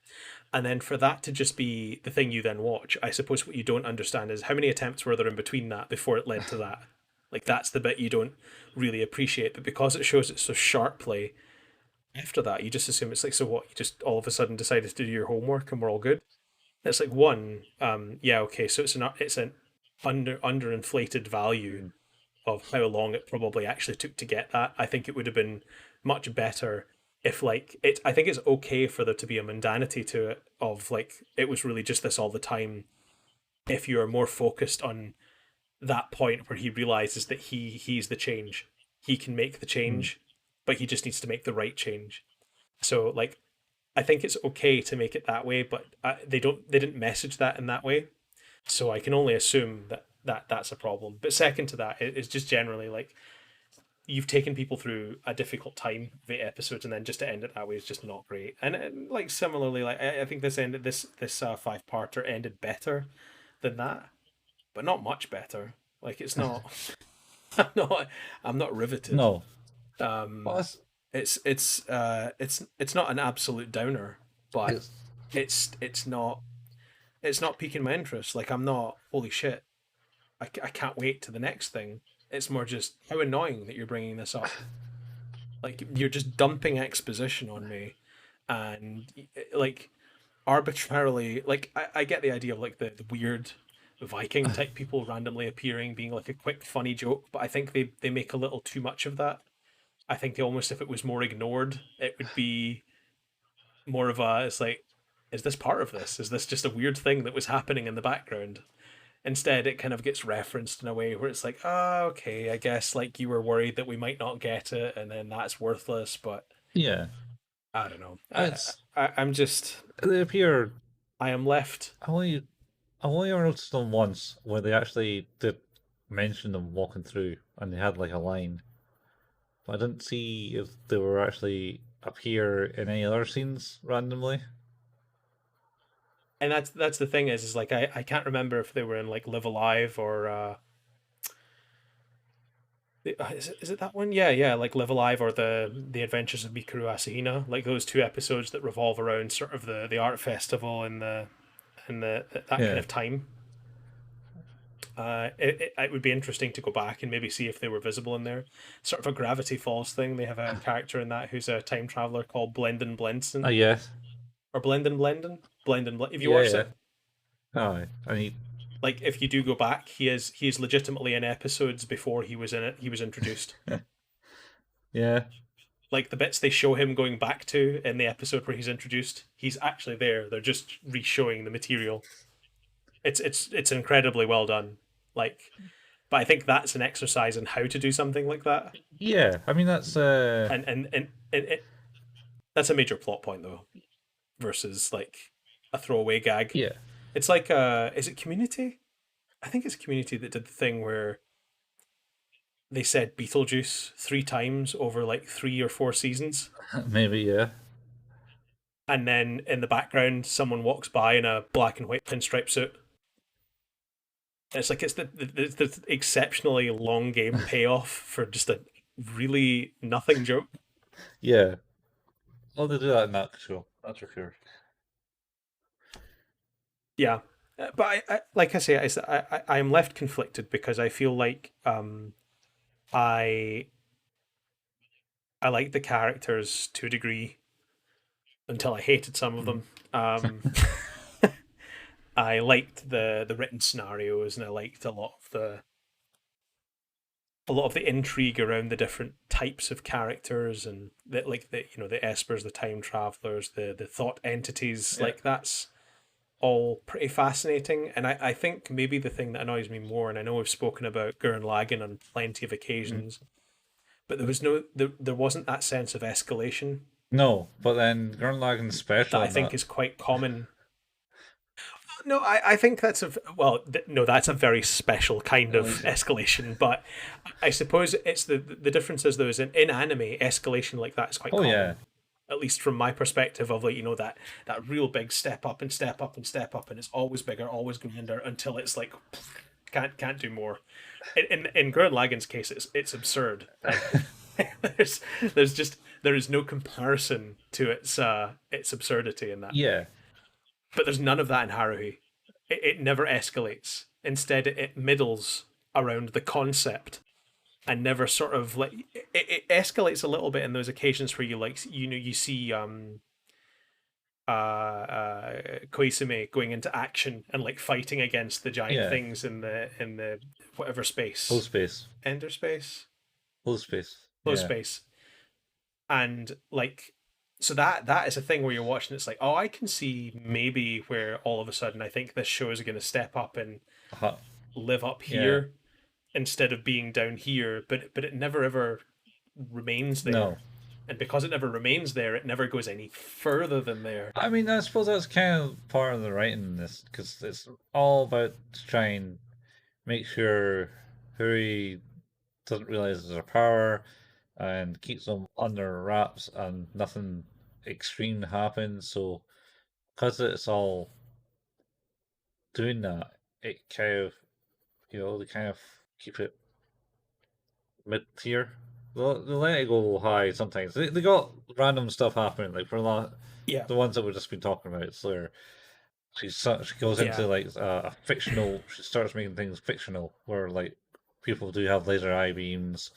And then for that to just be the thing you then watch, I suppose what you don't understand is how many attempts were there in between that before it led to that. Like that's the bit you don't really appreciate, but because it shows it so sharply after that, you just assume it's like, so what? You just all of a sudden decided to do your homework and we're all good. It's like one, yeah, okay, so it's an underinflated value mm, of how long it probably actually took to get that. I think it would have been much better if like it. I think it's okay for there to be a mundanity to it of like it was really just this all the time. If you are more focused on that point where he realizes that he's the change, he can make the mm, change, but he just needs to make the right change. So like I think it's okay to make it that way, but they didn't message that in that way. So I can only assume that's a problem. But second to that, it's just generally like you've taken people through a difficult time of 8 episodes, and then just to end it that way is just not great. And like similarly, like I think this 5-parter ended better than that, but not much better. Like it's not. I'm not riveted. no. Well, Um, it's not an absolute downer. but It's it's not piquing my interest. Like I'm not, holy shit, I can't wait to the next thing. It's more just how annoying that you're bringing this up. Like you're just dumping exposition on me, and like arbitrarily. Like I get the idea of like the weird Viking type people randomly appearing, being like a quick funny joke, but I think they make a little too much of that. I think almost if it was more ignored, it would be more of a. It's like, is this part of this? Is this just a weird thing that was happening in the background? Instead, it kind of gets referenced in a way where it's like, oh, okay, I guess like you were worried that we might not get it, and then that's worthless. But yeah. I don't know. It's I'm just, they appear. I am left. I only ever noticed them once where they actually did mention them walking through, and they had like a line. But I didn't see if they were actually appear in any other scenes randomly. And that's the thing is like I can't remember if they were in like Live Alive or is it that one? Yeah, like Live Alive or the Adventures of Mikuru Asahina, like those two episodes that revolve around sort of the art festival and the that kind Yeah. of time. It would be interesting to go back and maybe see if they were visible in there. Sort of a Gravity Falls thing. They have a character in that who's a time traveler called Blendon Ah, Blenson yes. or Blendon. If you Yeah, watched yeah. it, Aye. And like if you do go back, he is legitimately in episodes before he was in it. He was introduced. yeah. Like the bits they show him going back to in the episode where he's introduced, he's actually there. They're just re-showing the material. It's incredibly well done. Like, but I think that's an exercise in how to do something like that, Yeah. I mean, that's and that's a major plot point though, versus like a throwaway gag. yeah. It's like is it Community? I think it's Community that did the thing where they said Beetlejuice 3 times over like 3 or 4 seasons. Maybe, yeah. And then in the background, someone walks by in a black and white pinstripe suit. It's like it's the exceptionally long game payoff for just a really nothing joke. Yeah. Well, they do that in that show. That's for sure. Yeah, but I like I say, I am left conflicted because I feel like I I like the characters to a degree until I hated some of Mm. them. Um, I liked the written scenarios, and I liked a lot of the intrigue around the different types of characters and like the espers, the time travelers, the thought entities. Yeah. Like that's all pretty fascinating. And I think maybe the thing that annoys me more, and I know we've spoken about Gurren Lagann on plenty of Mm. occasions, but there wasn't that sense of escalation No, but then Gurren Lagann that special I in think that. is quite common. No, I think that's no, that's a very special kind At of least, escalation. But I suppose it's the difference is though is in anime escalation like that is quite oh yeah, common, at least from my perspective of like that real big step up and step up and step up, and it's always bigger, always grander until it's like can't do more. In Gurren Lagann's case, it's absurd. Like there is no comparison to its absurdity in that. yeah, But there's none of that in Haruhi. It never escalates. Instead, it middles around the concept and never sort of like it escalates a little bit in those occasions where you like you see Koizumi going into action and like fighting against the giant yeah. things in the whatever Full space, space, ender space, full space. close Yeah, space, and like so that is a thing where you're watching. It's like, oh, I can see maybe where all of a sudden I think this show is going to step up and uh, live up yeah. here instead of being down here, but it never ever remains No, there. And because it never remains there, it never goes any further than there. I mean, I suppose that's kind of part of the writing in this because it's all about to try and make sure Huri doesn't realize there's a power and keeps them under wraps and nothing extreme happens. So, because it's all doing that, it kind of, they kind of keep it mid tier. They let it go high sometimes. They got random stuff happening, like for a lot. Yeah, the ones that we've just been talking about. It's where she goes into yeah, like a fictional. She starts making things fictional, where like people do have laser eye beams,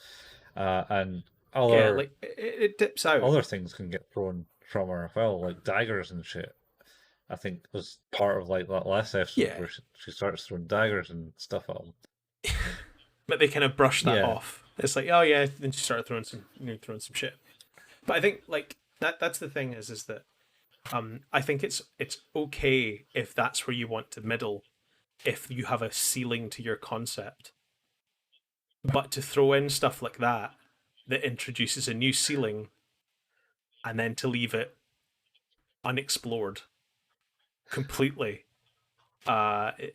and yeah. other Like it dips out. other things can get thrown from her as well, like daggers and shit. I think was part of like that last episode Yeah, where she starts throwing daggers and stuff at them. but they kind of brush that Yeah, off. It's like, oh yeah, then she started throwing some shit. But I think like that's the thing is that I think it's okay if that's where you want to middle, if you have a ceiling to your concept. But to throw in stuff like that introduces a new ceiling and then to leave it unexplored completely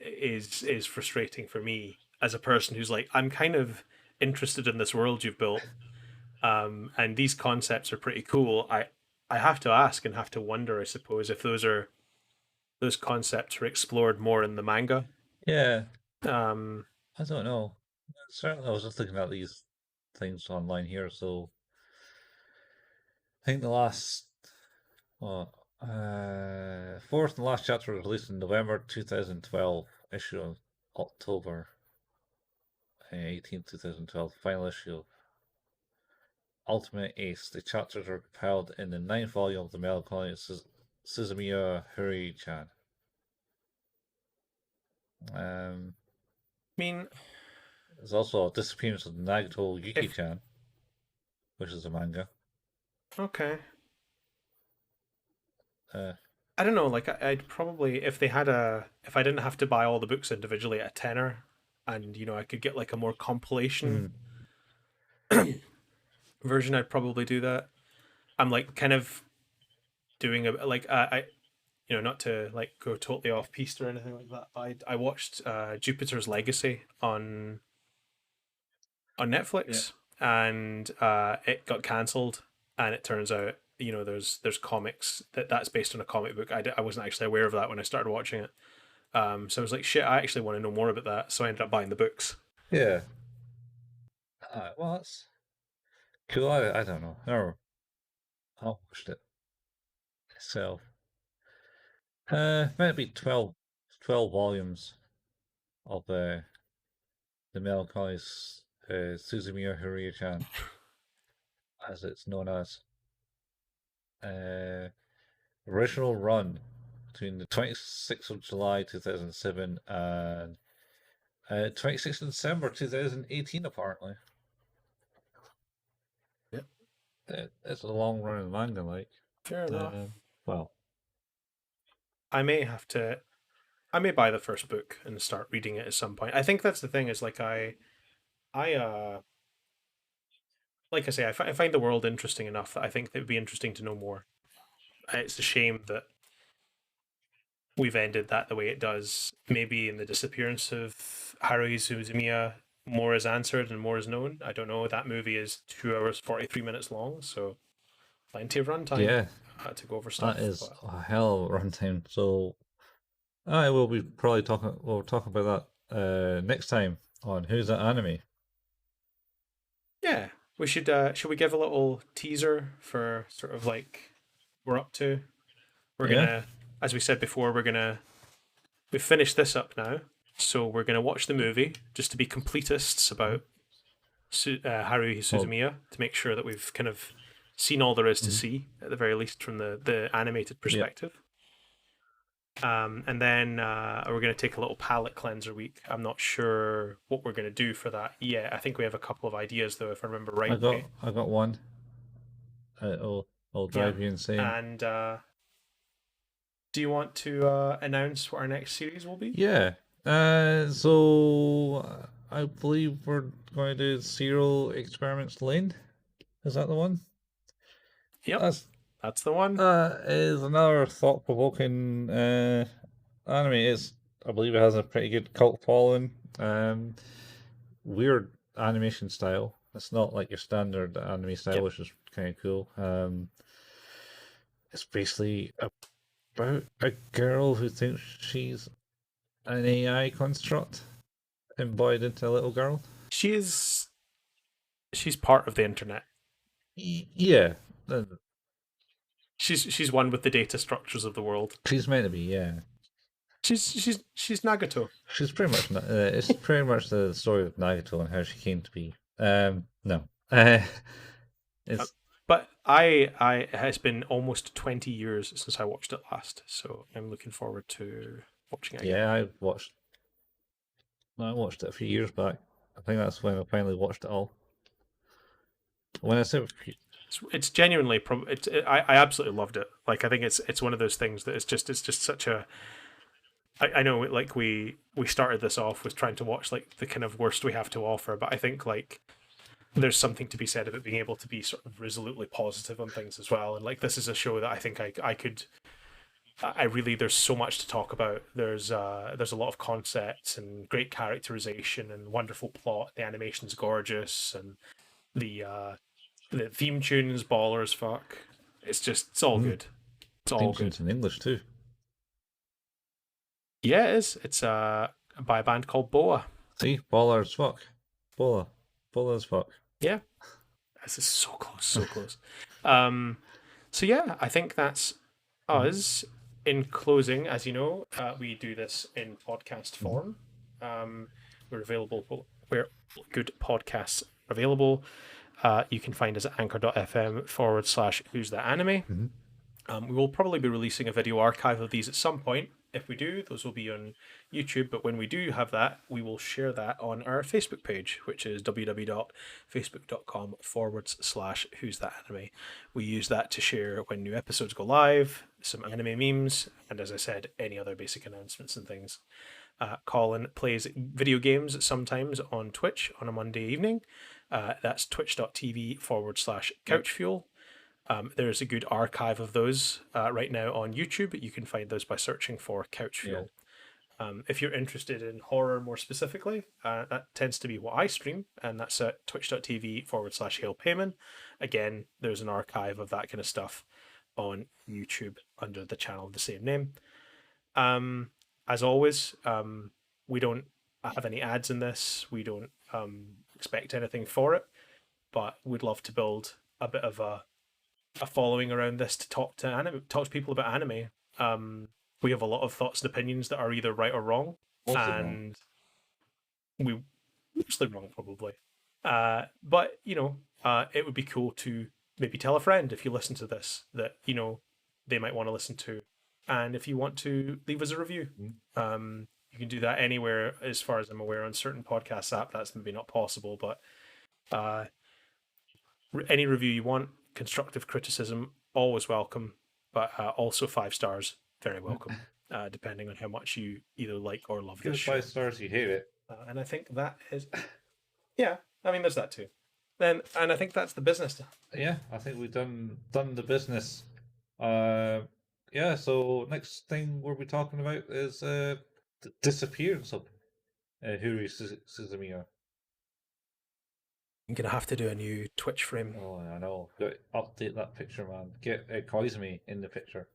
is frustrating for me as a person who's like, I'm kind of interested in this world you've built, and these concepts are pretty cool. I have to ask and have to wonder, I suppose, if those concepts are explored more in the manga. yeah. Um, I don't know. Certainly, I was just looking at these things online here. So I think the last, well, fourth and last chapter was released in November 2012, issue of October 18th, 2012, final issue. Ultimate Ace. The chapters were compiled in the ninth volume of the Melancholy of Suzumiya Haruhi-chan. Um, I mean, there's also a disappearance of Nagato if Yuki-chan, which is a manga. okay, Uh, I don't know. Like I'd probably if I didn't have to buy all the books individually at a tenner, and I could get like a more compilation mhm. version, I'd probably do that. I'm like kind of doing a like I not to like go totally off piste or anything like that. I watched Jupiter's Legacy on Yeah. Netflix, and it got cancelled. And it turns out, there's comics that's based on a comic book. I wasn't actually aware of that when I started watching it. So I was like, shit, I actually want to know more about that. So I ended up buying the books. Yeah. Well, that's cool. I don't know. I watched it myself. Might be 12 volumes of the Melancholy Suzumiya Haruhi-chan, as it's known as. Uh, Original run between the 26th of July 2007 and 26th of December 2018, apparently. Yep. It's a long running manga, like. Fair enough. Well, I may have to. I may buy the first book and start reading it at some point. I think that's the thing. Is like I like I say, I find the world interesting enough that I think it would be interesting to know more. It's a shame that we've ended that the way it does. Maybe in the disappearance of Haruhi Suzumiya, more is answered and more is known. I don't know. That movie is 2 hours 43 minutes long, so plenty of runtime yeah, to go over that stuff. is But a hell of a runtime. So I will be probably talking. We'll talk about that next time on Who's That Anime. yeah, we should we give a little teaser for sort of like we're up to? We're Yeah. gonna, as we said before, we've finished this up now, so we're gonna watch the movie just to be completists about Haruhi Well, Suzumiya to make sure that we've kind of seen all there is to mhm. see at the very least from the animated Yeah. perspective. And then we're going to take a little palate cleanser week. I'm not sure what we're going to do for that yet. I think we have a couple of ideas though, if I remember rightly. I got one. It'll Yeah. drive you insane. And do you want to announce what our next series will be? Yeah. So I believe we're going to do Serial Experiments Lane. Is that the one? Yep, That's that's the one. is another thought-provoking anime. I believe it has a pretty good cult following. Weird animation style. It's not like your standard anime style, Yep. which is kind of cool. It's basically about a girl who thinks she's an AI construct embodied into a little girl. She's part of the internet. Yeah, She's one with the data structures of the world. She's meant to be, yeah. She's Nagato. She's pretty much. It's pretty much the story of Nagato and how she came to be. No. It's But I it's been almost 20 years since I watched it last, so I'm looking forward to watching it again. yeah. I watched it a few years back. I think that's when I finally watched it all. When I say It's genuinely I absolutely loved it. Like I think it's one of those things that it's just such a I know like we started this off with trying to watch like the kind of worst we have to offer, but I think like there's something to be said about being able to be sort of resolutely positive on things as well. And like this is a show that I think I could I really there's so much to talk about. There's a lot of concepts and great characterization and wonderful plot. The animation's gorgeous and the theme tune is baller as fuck. It's all good. It's all good. in English too. Yeah, it is. It's by a band called Boa. See, baller as fuck. Bola as fuck. Yeah, this is so close, so close. So yeah, I think that's us. In closing, as you know, we do this in podcast form. We're available where good podcasts are available. You can find us at anchor.fm/who's that anime. We will probably be releasing a video archive of these at some point. If we do, those will be on YouTube. But when we do have that, we will share that on our Facebook page, which is www.facebook.com/who's that anime. We use that to share when new episodes go live, some anime memes, and as I said, any other basic announcements and things. Colin plays video games sometimes on Twitch on a Monday evening. That's twitch.tv/couchfuel. There's a good archive of those right now on YouTube. You can find those by searching for Couch Fuel. If you're interested in horror more specifically, that tends to be what I stream, and that's at twitch.tv/HalePayman. Again, there's an archive of that kind of stuff on YouTube under the channel of the same name. As always, we don't have any ads in this. We don't expect anything for it, but we'd love to build a bit of a following around this to talk to people about anime. We have a lot of thoughts and opinions that are either right or wrong, mostly wrong probably. But you know, it would be cool to maybe tell a friend if you listen to this that you know they might want to listen to, and if you want to leave us a review, you can do that anywhere as far as I'm aware. On certain podcast app, that's maybe not possible, but any review you want. Constructive criticism always welcome, but also 5 stars very welcome, depending on how much you either like or love this show. 5 stars, you hate it, and I think that is yeah. I mean, there's that too. And I think that's the business. Yeah, I think we've done the business. Yeah. So next thing we'll be talking about is the disappearance of Haruhi Suzumiya. I'm gonna have to do a new Twitch frame. Oh, I know. Update that picture, man. Get Koizumi in the picture.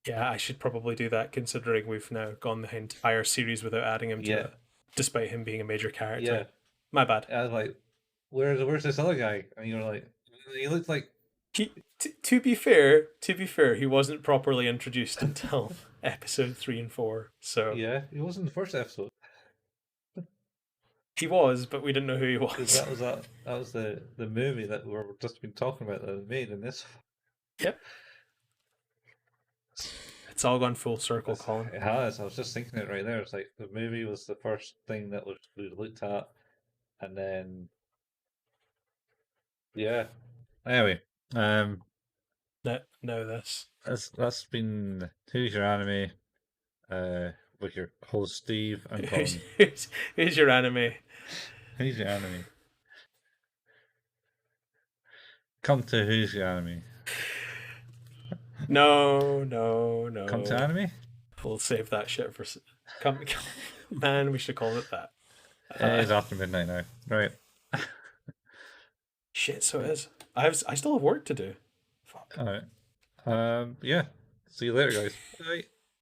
Yeah, I should probably do that, considering we've now gone the entire series without adding him to it, despite him being a major character. Yeah, my bad. I was like, where's this other guy? And you're like, he looks like. To be fair, he wasn't properly introduced until episode 3 and 4. So yeah, he was in the first episode. He was, but we didn't know who he was. That was the movie that we've just been talking about that was made in this. Yep. It's all gone full circle, Colin. It has. I was just thinking it right there. It's like the movie was the first thing that we looked at, and then yeah. Anyway, no, this. That's been Who's Your Anime, with your host Steve and Colin. Who's your anime? Who's Your Anime? Come to Who's Your Anime. No. Come to anime? We'll save that shit for. Come, man, we should call it that. It is after midnight now. Right. Shit, so it is. I still have work to do. Fuck. Alright. Yeah. See you later, guys. Bye.